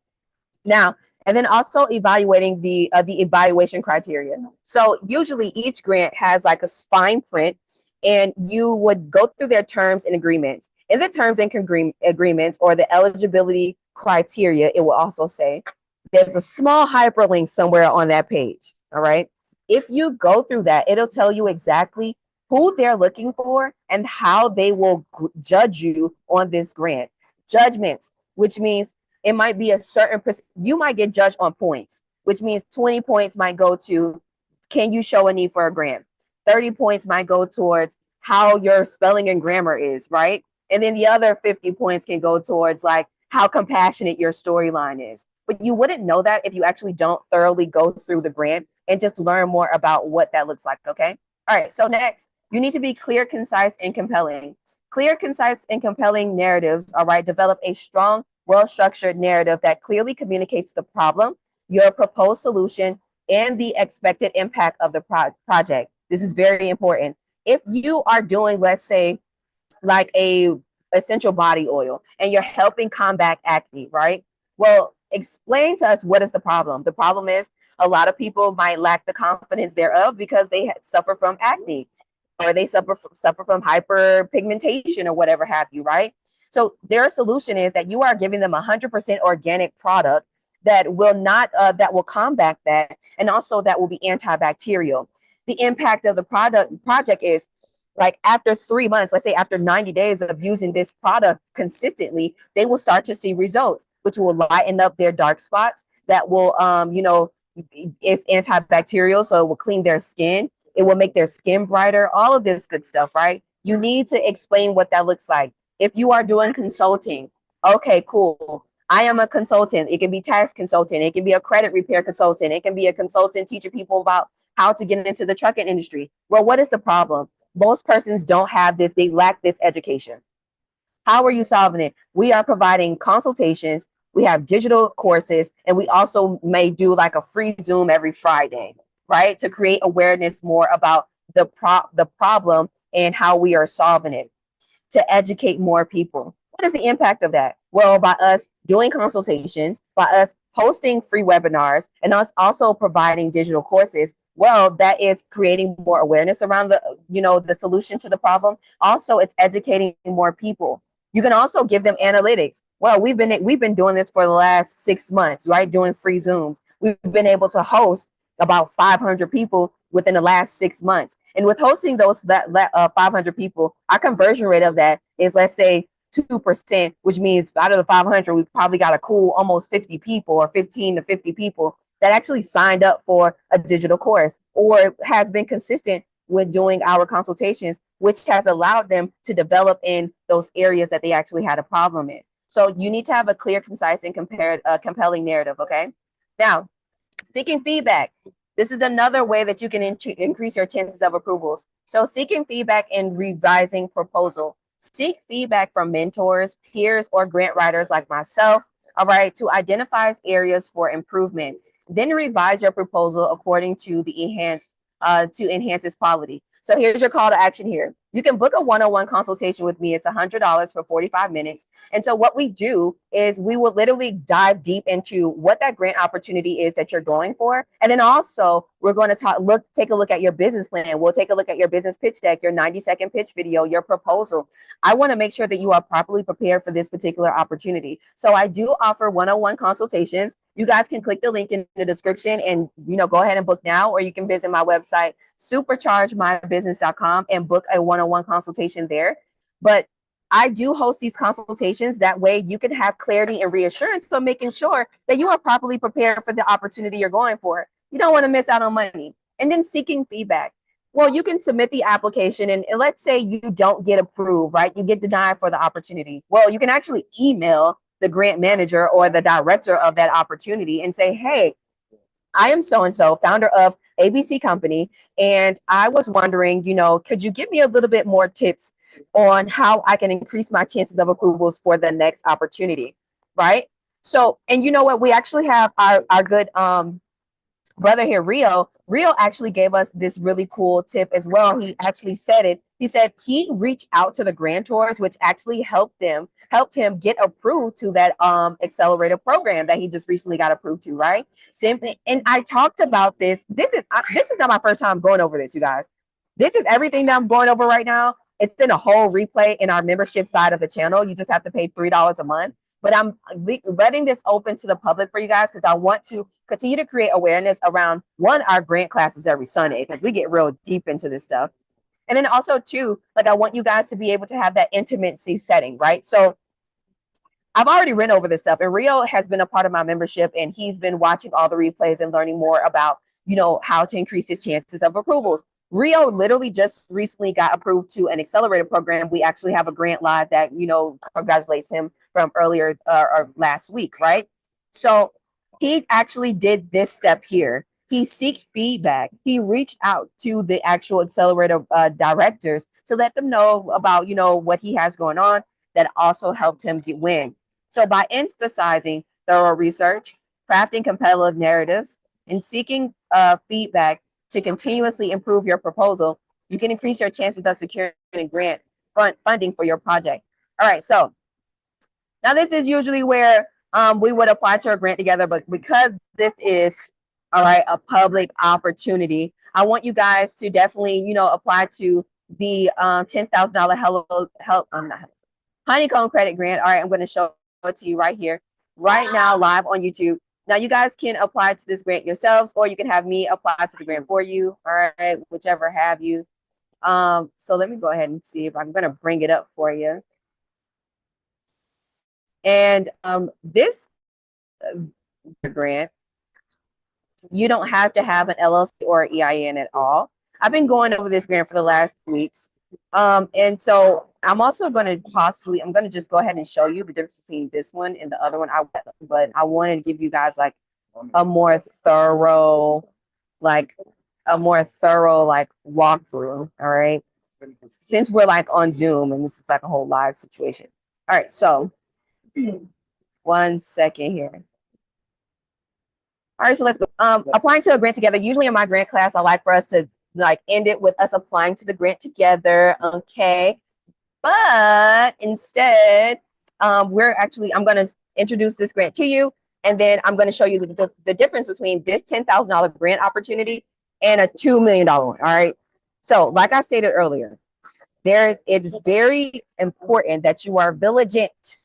Now, and then also evaluating the evaluation criteria. So usually each grant has like a fine print, and you would go through their terms and agreements. In the terms and agreements or the eligibility criteria, it will also say there's a small hyperlink somewhere on that page. All right. If you go through that, it'll tell you exactly who they're looking for and how they will judge you on this grant. Judgments, which means it might be a certain, you might get judged on points, which means 20 points might go to, can you show a need for a grant? 30 points might go towards how your spelling and grammar is, right? And then the other 50 points can go towards like how compassionate your storyline is. But you wouldn't know that if you actually don't thoroughly go through the grant and just learn more about what that looks like, okay? All right, so next, you need to be clear, concise, and compelling. Clear, concise, and compelling narratives, all right, develop a strong, well-structured narrative that clearly communicates the problem, your proposed solution, and the expected impact of the project. This is very important. If you are doing, let's say, like a essential body oil and you're helping combat acne, right? Well, explain to us, what is the problem? The problem is a lot of people might lack the confidence thereof because they suffer from acne, or they suffer from hyperpigmentation or whatever have you, right? So their solution is that you are giving them 100% organic product that will not, that will combat that, and also that will be antibacterial. The impact of the project is Like after 3 months, let's say after 90 days of using this product consistently, they will start to see results, which will lighten up their dark spots. That will, it's antibacterial, so it will clean their skin. It will make their skin brighter, all of this good stuff, right? You need to explain what that looks like. If you are doing consulting, okay, cool. I am a consultant. It can be tax consultant. It can be a credit repair consultant. It can be a consultant teaching people about how to get into the trucking industry. Well, what is the problem? Most persons don't have this. They lack this education. How are you solving it? We are providing consultations. We have digital courses, and we also may do like a free Zoom every Friday, right? To create awareness more about the problem and how we are solving it, to educate more people. What is the impact of that? Well, by us doing consultations, by us hosting free webinars, and us also providing digital courses, well, that is creating more awareness around the solution to the problem. Also, it's educating more people. You can also give them analytics. Well, we've been doing this for the last 6 months, right? Doing free Zooms. We've been able to host about 500 people within the last 6 months. And with hosting those 500 people, our conversion rate of that is, let's say, 2%, which means out of the 500, we probably got a cool almost 50 people, or 15 to 50 people that actually signed up for a digital course or has been consistent with doing our consultations, which has allowed them to develop in those areas that they actually had a problem in. So you need to have a clear, concise, and compelling narrative, okay? Now, seeking feedback. This is another way that you can increase your chances of approvals. So seeking feedback and revising proposal. Seek feedback from mentors, peers, or grant writers like myself, all right, to identify areas for improvement. Then revise your proposal according to to enhance its quality. So here's your call to action here. You can book a one-on-one consultation with me. It's $100 for 45 minutes. And so what we do is we will literally dive deep into what that grant opportunity is that you're going for. And then also we're going to take a look at your business plan. We'll take a look at your business pitch deck, your 90-second pitch video, your proposal. I want to make sure that you are properly prepared for this particular opportunity. So I do offer one-on-one consultations. You guys can click the link in the description and go ahead and book now, or you can visit my website, superchargemybusiness.com, and book a one-on-one consultation there. But I do host these consultations. That way you can have clarity and reassurance. So making sure that you are properly prepared for the opportunity you're going for. You don't want to miss out on money. And then seeking feedback. Well, you can submit the application, and let's say you don't get approved, right? You get denied for the opportunity. Well, you can actually email the grant manager or the director of that opportunity and say, hey, I am so-and-so, founder of ABC company, and I was wondering, could you give me a little bit more tips on how I can increase my chances of approvals for the next opportunity, right? So, and you know what? We actually have our good brother here, Rio actually gave us this really cool tip as well. He actually said it. He said he reached out to the grantors, which actually helped him get approved to that accelerator program that he just recently got approved to, right? Same thing. And I talked about this. This is not my first time going over this, you guys. This is everything that I'm going over right now. It's in a whole replay in our membership side of the channel. You just have to pay $3 a month. But I'm letting this open to the public for you guys because I want to continue to create awareness around, one, our grant classes every Sunday, because we get real deep into this stuff. And then also, two, like, I want you guys to be able to have that intimacy setting, right? So I've already written over this stuff, and Rio has been a part of my membership, and he's been watching all the replays and learning more about, how to increase his chances of approvals. Rio literally just recently got approved to an accelerator program. We actually have a grant live that, congratulates him from earlier or last week, right? So he actually did this step here. He seeks feedback. He reached out to the actual accelerator directors to let them know about, what he has going on. That also helped him win. So by emphasizing thorough research, crafting competitive narratives, and seeking feedback to continuously improve your proposal, you can increase your chances of securing grant funding for your project. All right, so now this is usually where we would apply to a grant together, but because this is, all right, a public opportunity, I want you guys to definitely, apply to the $10,000 honeycomb credit grant. All right, I'm going to show it to you right here, right now, live on YouTube. Now, you guys can apply to this grant yourselves, or you can have me apply to the grant for you. All right, whichever have you. So let me go ahead and see if I'm going to bring it up for you. And this grant, you don't have to have an LLC or EIN at all. I've been going over this grant for the last weeks. And so I'm also going to I'm going to just go ahead and show you the difference between this one and the other one. But I wanted to give you guys like a more thorough, like walkthrough. All right. Since we're like on Zoom and this is like a whole live situation. All right. So 1 second here. All right, so let's go. Applying to a grant together. Usually in my grant class, I like for us to like end it with us applying to the grant together. Okay. But instead, I'm going to introduce this grant to you. And then I'm going to show you the difference between this $10,000 grant opportunity and a $2 million one. All right. So like I stated earlier, it's very important that you are vigilant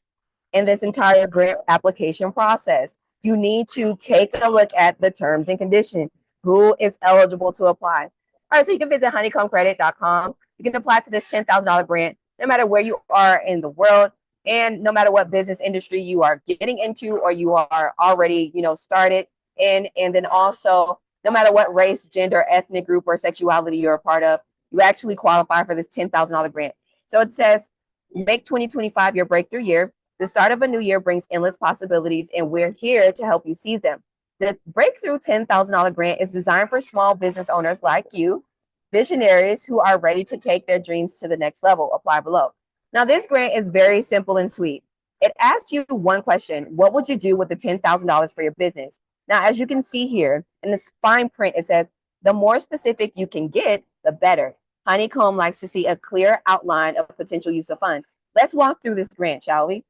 in this entire grant application process. You need to take a look at the terms and conditions. Who is eligible to apply? All right, so you can visit honeycombcredit.com. You can apply to this $10,000 grant no matter where you are in the world and no matter what business industry you are getting into or you are already, started in. And then also, no matter what race, gender, ethnic group, or sexuality you're a part of, you actually qualify for this $10,000 grant. So it says, make 2025 your breakthrough year. The start of a new year brings endless possibilities, and we're here to help you seize them. The Breakthrough $10,000 grant is designed for small business owners like you, visionaries who are ready to take their dreams to the next level. Apply below. Now, this grant is very simple and sweet. It asks you one question. What would you do with the $10,000 for your business? Now, as you can see here in this fine print, it says, the more specific you can get, the better. Honeycomb likes to see a clear outline of potential use of funds. Let's walk through this grant, shall we?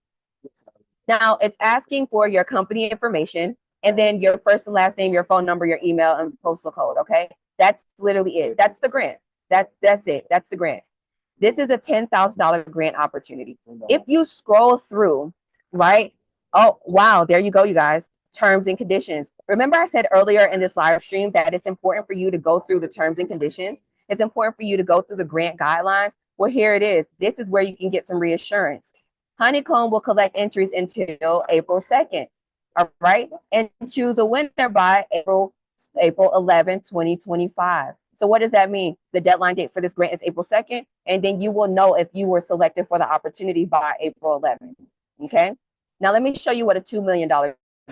Now, it's asking for your company information and then your first and last name, your phone number, your email, and postal code, okay? That's literally it. That's the grant. That's it. That's the grant. This is a $10,000 grant opportunity. If you scroll through, right? Oh, wow. There you go, you guys. Terms and conditions. Remember I said earlier in this live stream that it's important for you to go through the terms and conditions. It's important for you to go through the grant guidelines. Well, here it is. This is where you can get some reassurance. Honeycomb will collect entries until April 2nd, all right? And choose a winner by April 11, 2025. So what does that mean? The deadline date for this grant is April 2nd, and then you will know if you were selected for the opportunity by April 11th, okay? Now let me show you what a $2 million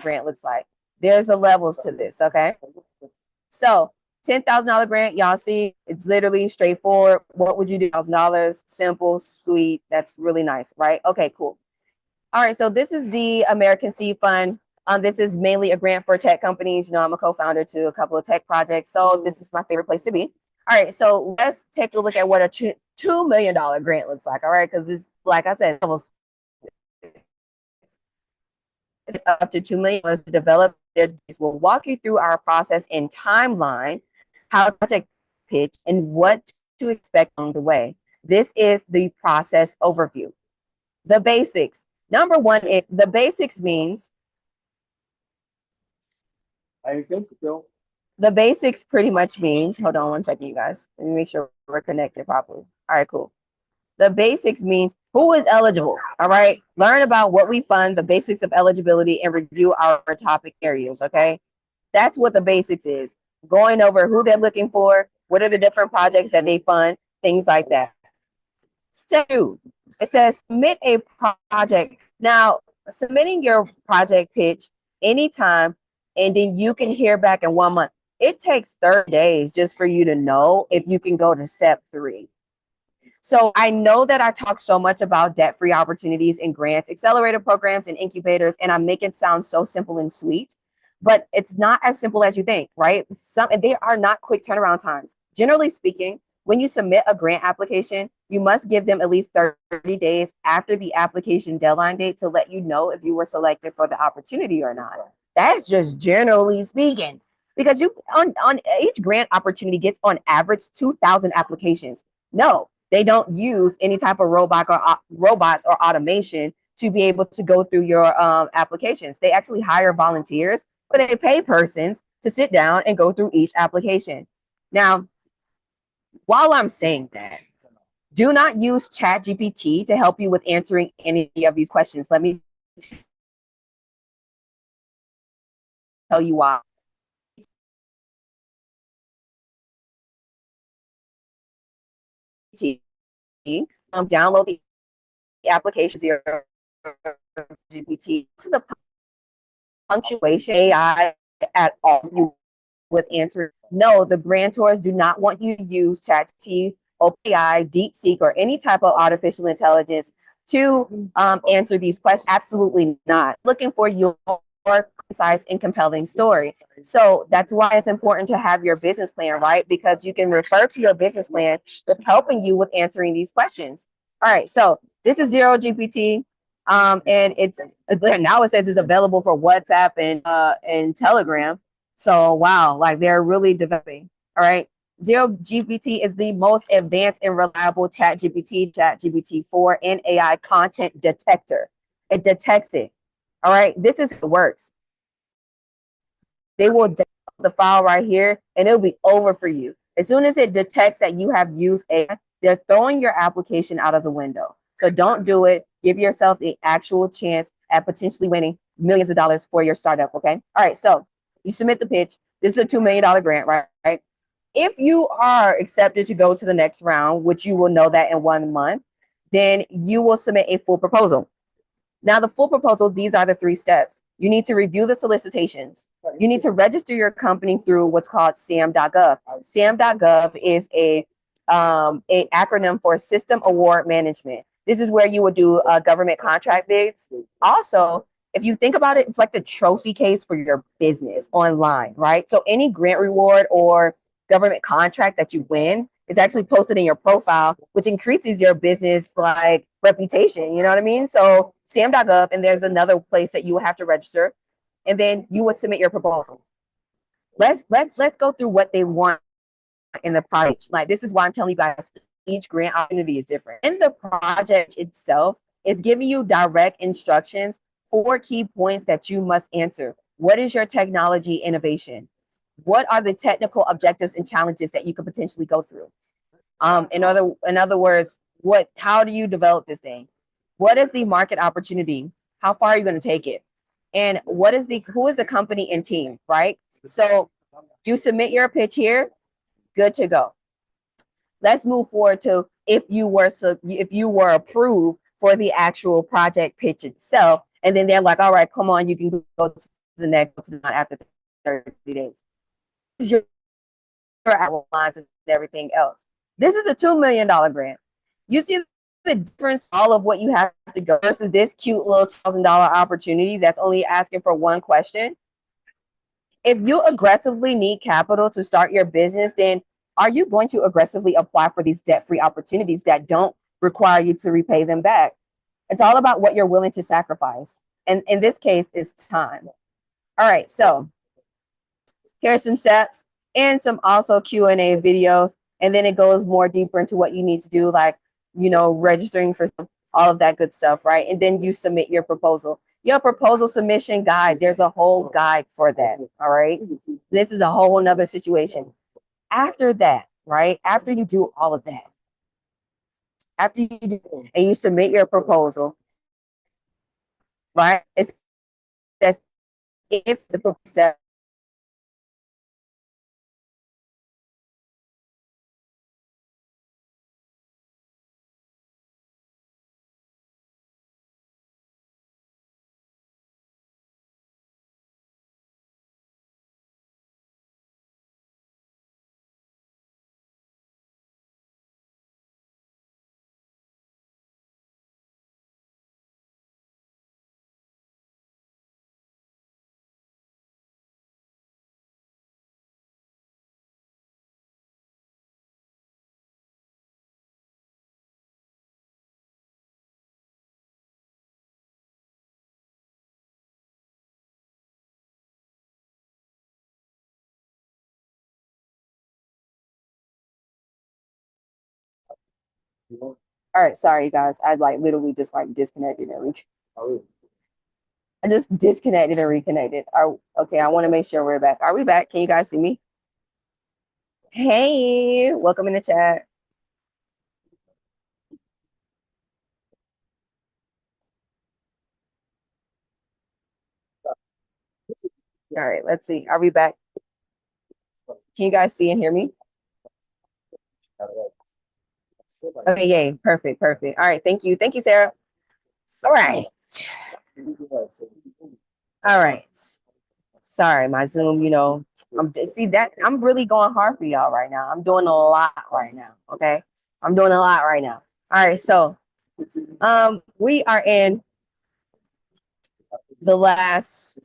grant looks like. There's a levels to this, okay? So $10,000 grant, y'all see, it's literally straightforward. What would you do? $1,000, simple, sweet. That's really nice, right? Okay, cool. All right, so this is the American Seed Fund. This is mainly a grant for tech companies. I'm a co-founder to a couple of tech projects, so this is my favorite place to be. All right, so let's take a look at what a $2 million grant looks like, all right? Because this, like I said, it's up to $2 million to develop. We'll walk you through our process and timeline, how to project pitch, and what to expect on the way. This is the process overview. The basics. Number one is the basics means the basics pretty much means, hold on 1 second, you guys. Let me make sure we're connected properly. All right, cool. The basics means who is eligible. All right. Learn about what we fund, the basics of eligibility, and review our topic areas. Okay. That's what the basics is. Going over who they're looking for, what are the different projects that they fund, things like that. Step 2, it says submit a project. Now, submitting your project pitch anytime, and then you can hear back in 1 month. It takes 30 days just for you to know if you can go to step 3. So I know that I talk so much about debt-free opportunities and grants, accelerator programs, and incubators, and I make it sound so simple and sweet, but it's not as simple as you think, right? They are not quick turnaround times. Generally speaking, when you submit a grant application, you must give them at least 30 days after the application deadline date to let you know if you were selected for the opportunity or not. That's just generally speaking, because you on each grant opportunity gets on average 2,000 applications. No, they don't use any type of robots or automation to be able to go through your applications. They actually hire volunteers, but they pay persons to sit down and go through each application. Now, While I'm saying that, do not use ChatGPT to help you with answering any of these questions. Let me tell you why. Download the application GPT to the punctuation AI at all you with answering. No, the brand tours do not want you to use ChatGPT, OpenAI, DeepSeek, or any type of artificial intelligence to answer these questions. Absolutely not. Looking for your concise and compelling story. So that's why it's important to have your business plan, right? Because you can refer to your business plan with helping you with answering these questions. All right, so this is Zero GPT. And it's now it says it's available for WhatsApp and Telegram. So wow, like they're really developing. All right. Zero GPT is the most advanced and reliable chat GPT 4, and AI content detector. It detects it. All right. This is how it works. They will download the file right here and it'll be over for you. As soon as it detects that you have used AI, they're throwing your application out of the window. So don't do it. Give yourself the actual chance at potentially winning millions of dollars for your startup. Okay. All right. So you submit the pitch. This is a $2 million grant, right? If you are accepted to go to the next round, which you will know that in 1 month, then you will submit a full proposal. Now, the full proposal, these are the 3 steps. You need to review the solicitations. You need to register your company through what's called SAM.gov. SAM.gov is a acronym for System Award Management. This is where you would do government contract bids. Also, if you think about it, it's like the trophy case for your business online, right? So any grant reward or government contract that you win is actually posted in your profile, which increases your business like reputation. You know what I mean? So sam.gov, and there's another place that you will have to register, and then you would submit your proposal. Let's go through what they want in the project. Like this is why I'm telling you guys, each grant opportunity is different. In the project itself, is giving you direct instructions, 4 key points that you must answer. What is your technology innovation? What are the technical objectives and challenges that you could potentially go through? In other words, how do you develop this thing? What is the market opportunity? How far are you going to take it? And who is the company and team, right? So you submit your pitch here, good to go. Let's move forward to if you were approved for the actual project pitch itself, and then they're like, all right, come on, you can go to the next after 30 days. Your outlines and everything else. This is a $2 million grant. You see the difference, all of what you have to go versus this cute little $1,000 opportunity that's only asking for 1 question. If you aggressively need capital to start your business, then are you going to aggressively apply for these debt-free opportunities that don't require you to repay them back? It's all about what you're willing to sacrifice. And in this case, it's time. All right, so here's some steps and some also Q&A videos. And then it goes more deeper into what you need to do, like, registering for all of that good stuff, right? And then you submit your proposal. Your proposal submission guide, there's a whole guide for that, all right? This is a whole nother situation. After that, right? After you do all of that, after you do and you submit your proposal, right? It says if the proposal all right, sorry guys. I literally just disconnected I just disconnected and reconnected. Okay, I want to make sure we're back. Are we back? Can you guys see me? Hey, welcome in the chat. All right, let's see. Are we back? Can you guys see and hear me? Okay, yay. Perfect, perfect. All right, thank you. Thank you, Sarah. All right. All right. Sorry, my Zoom, I'm really going hard for y'all right now. I'm doing a lot right now. Okay. I'm doing a lot right now. All right, so we are in the last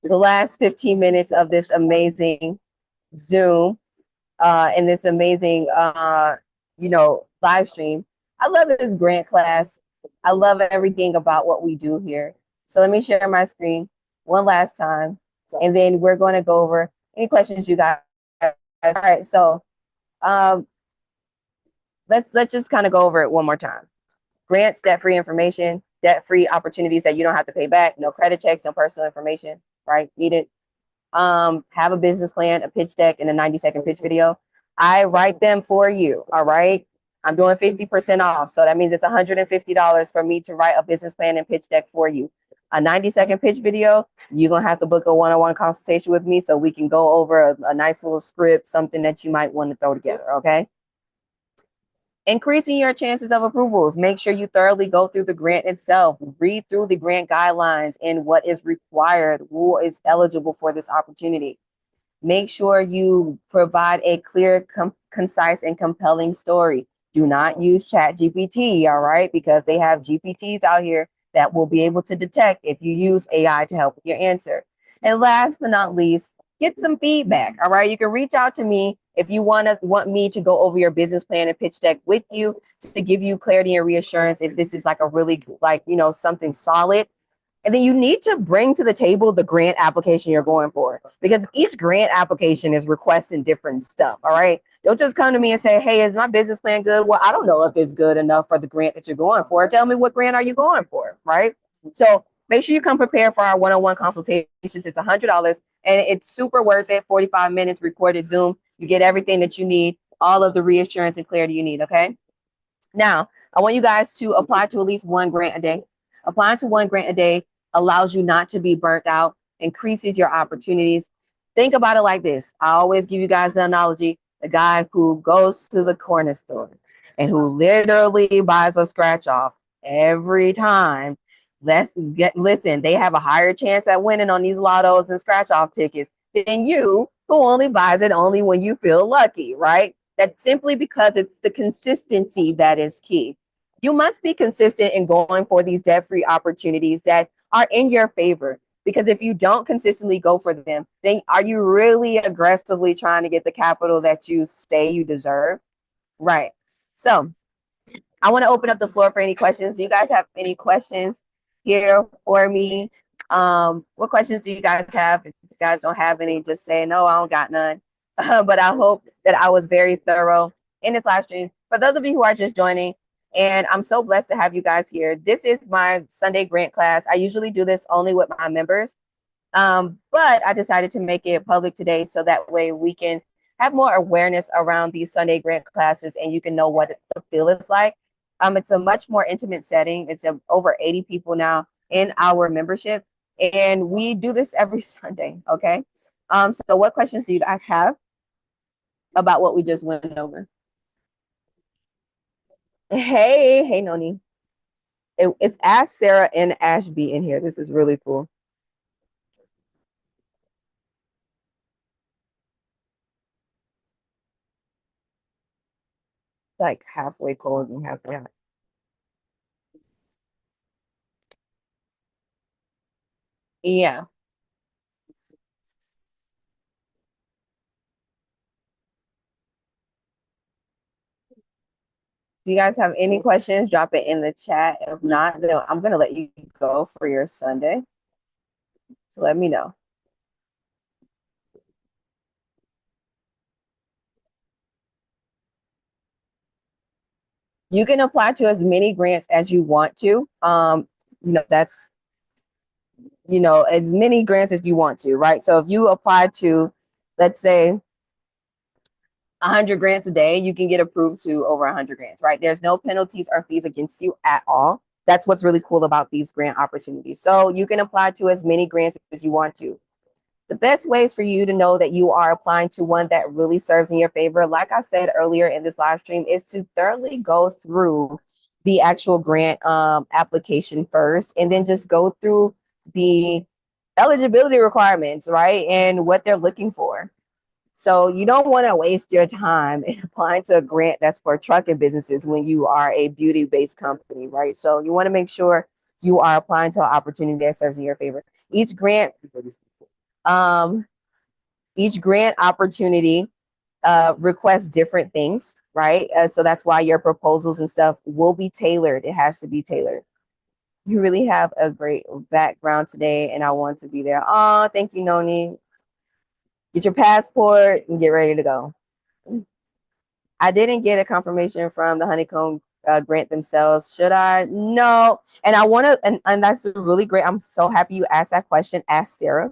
15 minutes of this amazing Zoom in this amazing live stream. I love this grant class. I love everything about what we do here. So let me share my screen one last time, and then we're going to go over any questions you guys. All right, so um, let's just kind of go over it one more time. Grants, debt-free information, debt-free opportunities that you don't have to pay back, no credit checks, no personal information, right? Needed. Have a business plan, a pitch deck, and a 90-second pitch video. I write them for you. All right. I'm doing 50% off. So that means it's $150 for me to write a business plan and pitch deck for you. A 90-second pitch video, you're going to have to book a one-on-one consultation with me so we can go over a nice little script, something that you might want to throw together. Okay. Increasing your chances of approvals. Make sure you thoroughly go through the grant itself, read through the grant guidelines and what is required, who is eligible for this opportunity. Make sure you provide a clear, concise, and compelling story. Do not use Chat GPT, all right? Because they have GPTs out here that will be able to detect if you use AI to help with your answer. And last but not least, get some feedback, all right? You can reach out to me if you want me to go over your business plan and pitch deck with you to give you clarity and reassurance if this is like a really something solid. And then you need to bring to the table the grant application you're going for, because each grant application is requesting different stuff. All right. Don't just come to me and say, hey, is my business plan good? Well, I don't know if it's good enough for the grant that you're going for. Tell me, what grant are you going for? Right. So make sure you come prepared for our one-on-one consultations. It's $100 and it's super worth it. 45 minutes recorded Zoom. You get everything that you need, all of the reassurance and clarity you need. Okay. Now, I want you guys to apply to at least one grant a day. Applying to one grant a day allows you not to be burnt out, increases your opportunities. Think about it like this. I always give you guys the analogy, the guy who goes to the corner store and who literally buys a scratch off every time. Listen, they have a higher chance at winning on these lottos and scratch off tickets than you, who only buys it only when you feel lucky, right? That's simply because it's the consistency that is key. You must be consistent in going for these debt-free opportunities that are in your favor. Because if you don't consistently go for them, then are you really aggressively trying to get the capital that you say you deserve? Right. So I want to open up the floor for any questions. Do you guys have any questions here for me? What questions do you guys have? If you guys don't have any, just say, no, I don't got none. But I hope that I was very thorough in this live stream. For those of you who are just joining, and I'm so blessed to have you guys here. This is my Sunday grant class. I usually do this only with my members, but I decided to make it public today so that way we can have more awareness around these Sunday grant classes and you can know what the feel is like. It's a much more intimate setting. It's over 80 people now in our membership, and we do this every Sunday. Okay. So what questions do you guys have about what we just went over? Hey, Noni. It's Ask Sarah and Ashby in here. This is really cool. Like halfway cold and halfway hot. Yeah. Do you guys have any questions? Drop it in the chat. If not, then I'm going to let you go for your Sunday. So let me know. You can apply to as many grants as you want to. That's, as many grants as you want to, right? So if you apply to, let's say, 100 grants a day, you can get approved to over 100 grants, right? There's no penalties or fees against you at all. That's what's really cool about these grant opportunities. So you can apply to as many grants as you want to. The best ways for you to know that you are applying to one that really serves in your favor, like I said earlier in this live stream, is to thoroughly go through the actual grant application first, and then just go through the eligibility requirements, right? And what they're looking for. So you don't want to waste your time applying to a grant that's for trucking businesses when you are a beauty-based company, right? So you want to make sure you are applying to an opportunity that serves in your favor. Um, each grant opportunity requests different things, right? So that's why your proposals and stuff will be tailored. It has to be tailored. You really have a great background today, and I want to be there. Oh, thank you, Noni. Get your passport and get ready to go. I didn't get a confirmation from the Honeycomb grant themselves. Should I? No. And I want to, and that's really great. I'm so happy you asked that question. Ask Sarah.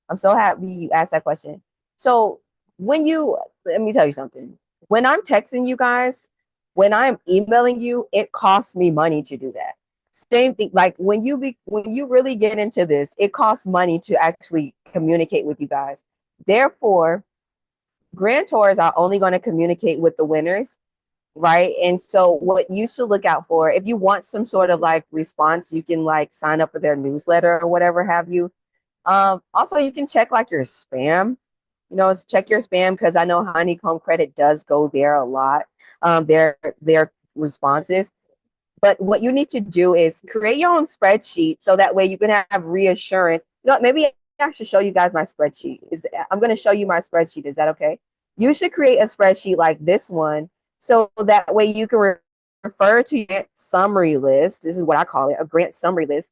I'm so happy you asked that question. So when you, let me tell you something. When I'm texting you guys, when I'm emailing you, it costs me money to do that. Same thing, like when you really get into this, it costs money to actually communicate with you guys. Therefore, grantors are only going to communicate with the winners, right? And so what you should look out for, if you want some sort of like response, you can like sign up for their newsletter or whatever have you. Also, you can check like your spam. Check your spam, because I know Honeycomb Credit does go there a lot. Their responses. But what you need to do is create your own spreadsheet, so that way you can have reassurance. Maybe I should show you guys my spreadsheet. I'm going to show you my spreadsheet. Is that okay? You should create a spreadsheet like this one, so that way you can refer to your summary list. This is what I call it, a grant summary list.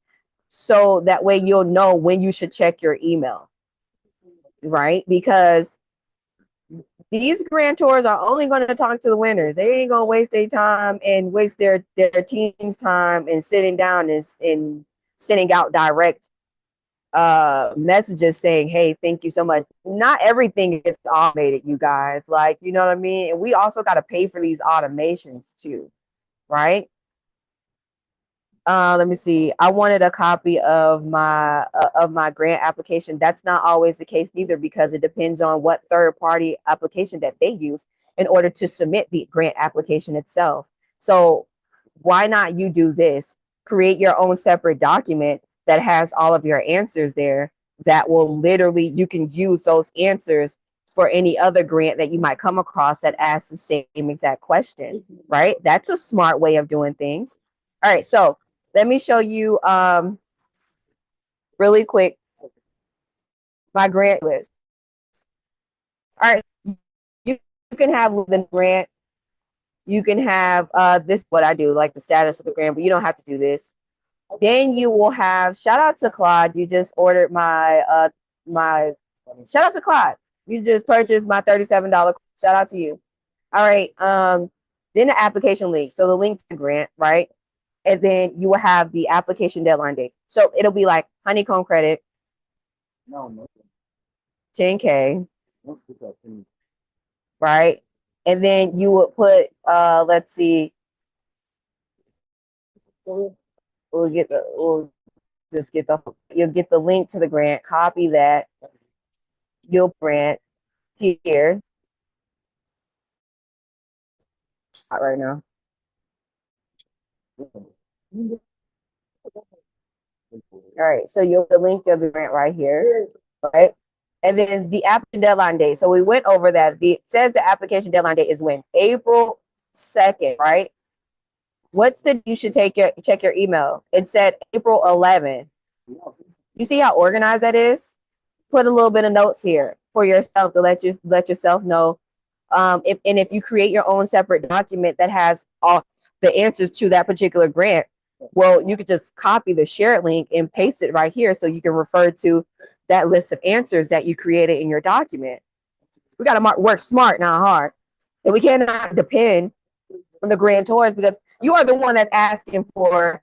So that way you'll know when you should check your email, right? Because these grantors are only going to talk to the winners. They ain't going to waste their time and waste their team's time and sitting down and sending out direct messages saying, hey, thank you so much. Not everything is automated, you guys. Like, you know what I mean? And we also got to pay for these automations too, right? Let me see. I wanted a copy of my grant application. That's not always the case neither, because it depends on what third party application that they use in order to submit the grant application itself. So why not you do this? Create your own separate document that has all of your answers there, that will literally, you can use those answers for any other grant that you might come across that asks the same exact question, right? That's a smart way of doing things. All right, so let me show you really quick my grant list. All right, you can have the grant. You can have this, what I do, like the status of the grant, but you don't have to do this. Then you will have, shout out to Claude. You just ordered my shout out to Claude. You just purchased my $37. Shout out to you. All right. Then the application link. So the link to the grant, right? And then you will have the application deadline date. So it'll be like Honeycomb Credit, 10K, right? And then you would put, let's see, you'll get the link to the grant, copy that, you'll print here. Not right now. All right, so you'll the link of the grant right here, right? And then the application deadline date. So we went over that. It says the application deadline date is when? April 2nd, right? What's the you should check your email? It said April 11th. You see how organized that is? Put a little bit of notes here for yourself to let yourself know. If you create your own separate document that has all the answers to that particular grant, well, you could just copy the shared link and paste it right here, so you can refer to that list of answers that you created in your document. We got to work smart, not hard. And we cannot depend on the grantors, because you are the one that's asking for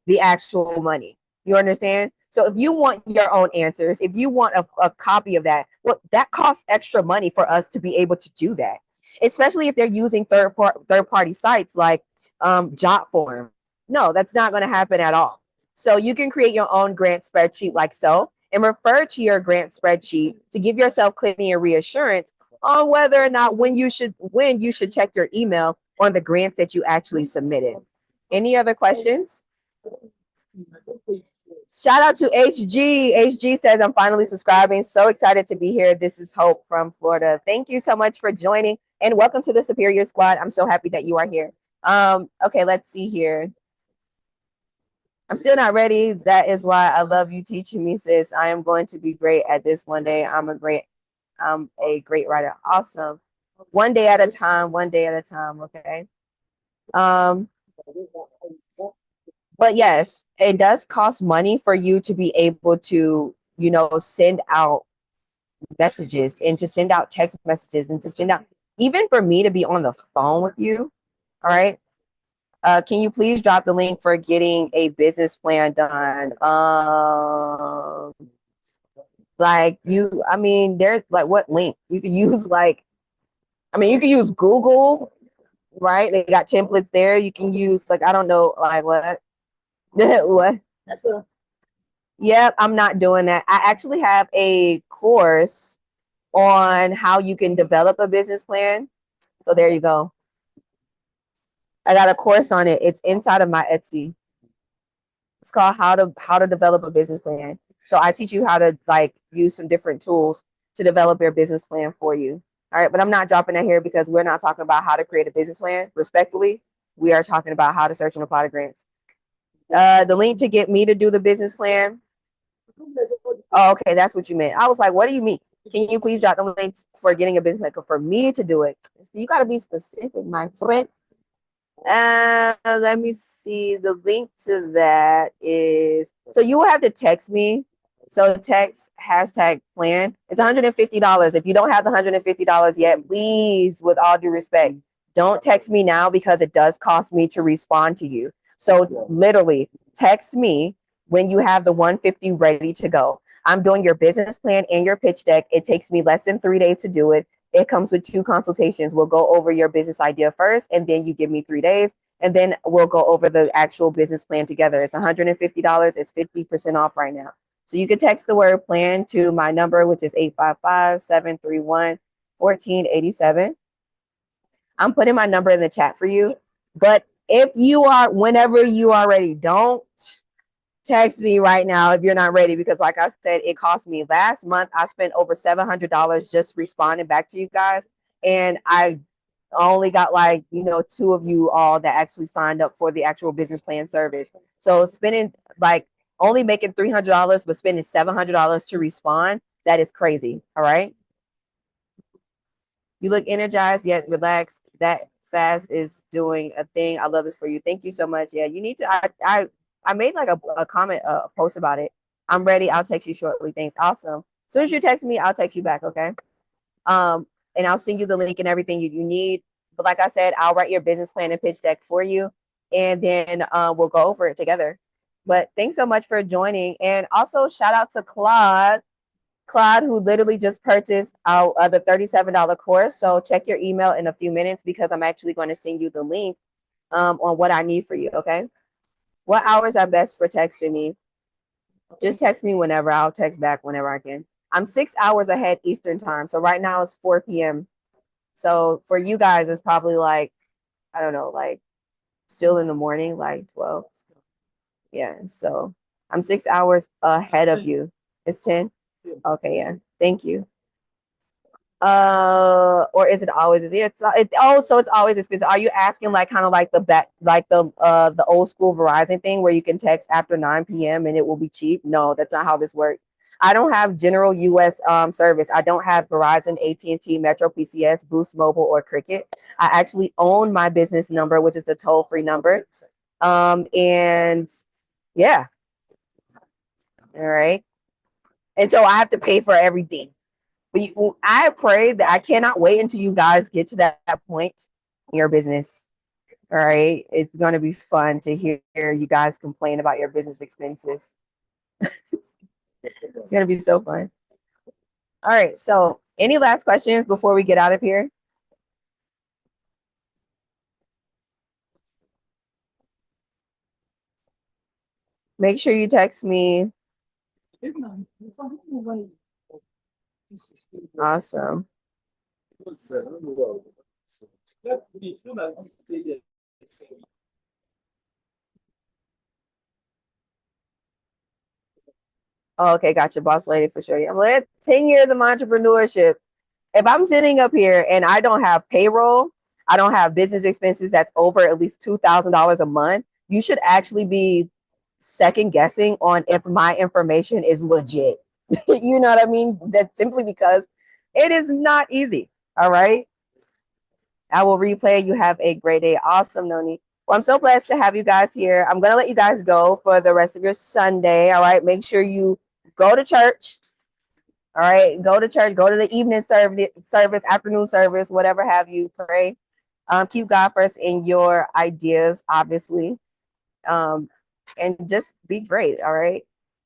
the actual money. You understand? So if you want your own answers, if you want a copy of that, well, that costs extra money for us to be able to do that. especially if they're using third party sites like Jotform. No, that's not going to happen at all. So you can create your own grant spreadsheet like so and refer to your grant spreadsheet to give yourself clarity and reassurance on whether or not when you should check your email on the grants that you actually submitted. Any other questions? Shout out to HG. HG says, I'm finally subscribing. So excited to be here. This is Hope from Florida. Thank you so much for joining and welcome to the Superior Squad. I'm so happy that you are here. Okay, let's see here. I'm still not ready. That is why I love you teaching me, sis. I am going to be great at this one day. I'm a great writer. Awesome. One day at a time, okay? But yes, it does cost money for you to be able to, send out messages and to send out text messages and to send out, even for me to be on the phone with you. All right. Can you please drop the link for getting a business plan done? There's like what link? You could use you can use Google, right? They got templates there. You can use I don't know, what? What? Yep, I'm not doing that. I actually have a course on how you can develop a business plan. So there you go. I got a course on it. It's inside of my Etsy. It's called how to develop a business plan. So I teach you how to use some different tools to develop your business plan for you. All right, but I'm not dropping that here because we're not talking about how to create a business plan. Respectfully, we are talking about how to search and apply to grants. The link to get me to do the business plan. Oh, okay, that's what you meant. I was like, what do you mean? Can you please drop the links for getting a business plan for me to do it? So you got to be specific, my friend. Let me see. The link to that is, so you will have to text me. So text #plan. It's $150. If you don't have the $150 yet, please, with all due respect, don't text me now because it does cost me to respond to you. So literally text me when you have the $150 ready to go. I'm doing your business plan and your pitch deck. It takes me less than 3 days to do it. It comes with 2 consultations. We'll go over your business idea first, and then you give me 3 days, and then we'll go over the actual business plan together. It's $150. It's 50% off right now. So you can text the word plan to my number, which is 855-731-1487. I'm putting my number in the chat for you. But whenever you are ready, don't text me right now if you're not ready, because like I said, it cost me last month. I spent over $700 just responding back to you guys. And I only got 2 of you all that actually signed up for the actual business plan service. So spending only making $300, but spending $700 to respond, that is crazy. All right. You look energized yet relaxed. That fast is doing a thing. I love this for you. Thank you so much. Yeah, you need to. I made a comment, a post about it. I'm ready. I'll text you shortly. Thanks. Awesome. As soon as you text me, I'll text you back. Okay. And I'll send you the link and everything you need. But like I said, I'll write your business plan and pitch deck for you, and then we'll go over it together. But thanks so much for joining. And also shout out to Claude, who literally just purchased the $37 course. So check your email in a few minutes because I'm actually going to send you the link on what I need for you. Okay. What hours are best for texting me? Just text me whenever. I'll text back whenever I can. I'm 6 hours ahead Eastern time. So right now it's 4 p.m. So for you guys, it's probably I don't know, still in the morning, 12. Yeah. So I'm 6 hours ahead of you. It's 10. Okay. Yeah. Thank you. Or is it always? So it's always expensive. Are you asking kind of the old school Verizon thing where you can text after 9 p.m. and it will be cheap? No, that's not how this works. I don't have general US service. I don't have Verizon, AT&T, Metro PCS, Boost Mobile, or Cricket. I actually own my business number, which is the toll-free number. And yeah. All right. And so I have to pay for everything. But I pray that I cannot wait until you guys get to that point in your business. All right. It's going to be fun to hear you guys complain about your business expenses. It's going to be so fun. All right. So any last questions before we get out of here? Make sure you text me. Awesome. Oh, okay, gotcha, boss lady for sure. I'm like 10 years of entrepreneurship. If I'm sitting up here and I don't have payroll, I don't have business expenses that's over at least $2,000 a month, you should actually be second guessing on if my information is legit. You know what I mean? That's simply because it is not easy. All right. I will replay. You have a great day. Awesome, Noni. Well, I'm so blessed to have you guys here. I'm going to let you guys go for the rest of your Sunday. All right. Make sure you go to church. All right. Go to church. Go to the evening service, afternoon service, whatever have you. Pray. Keep God first in your ideas, obviously. And just be great. All right.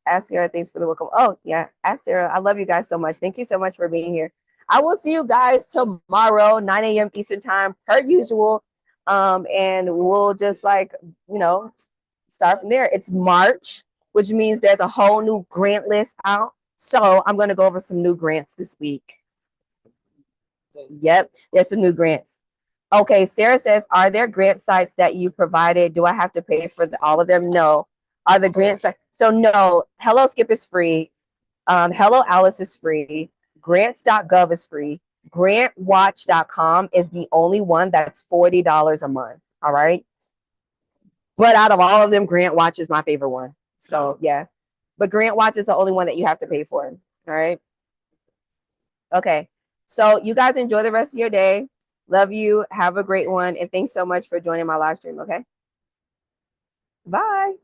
Ask Sarah, thanks for the welcome. Oh, yeah. Ask Sarah. I love you guys so much. Thank you so much for being here. I will see you guys tomorrow, 9 a.m. Eastern time, per usual. And we'll just start from there. It's March, which means there's a whole new grant list out. So I'm going to go over some new grants this week. Yep, there's some new grants. Okay, Sarah says, are there grant sites that you provided? Do I have to pay for all of them? No. Are the grant sites? So no, Hello Skip is free. Hello Alice is free. Grants.gov is free. Grantwatch.com is the only one that's $40 a month. All right. But out of all of them, Grant Watch is my favorite one. So yeah. But Grant Watch is the only one that you have to pay for. All right. Okay. So you guys enjoy the rest of your day. Love you. Have a great one. And thanks so much for joining my live stream. Okay. Bye.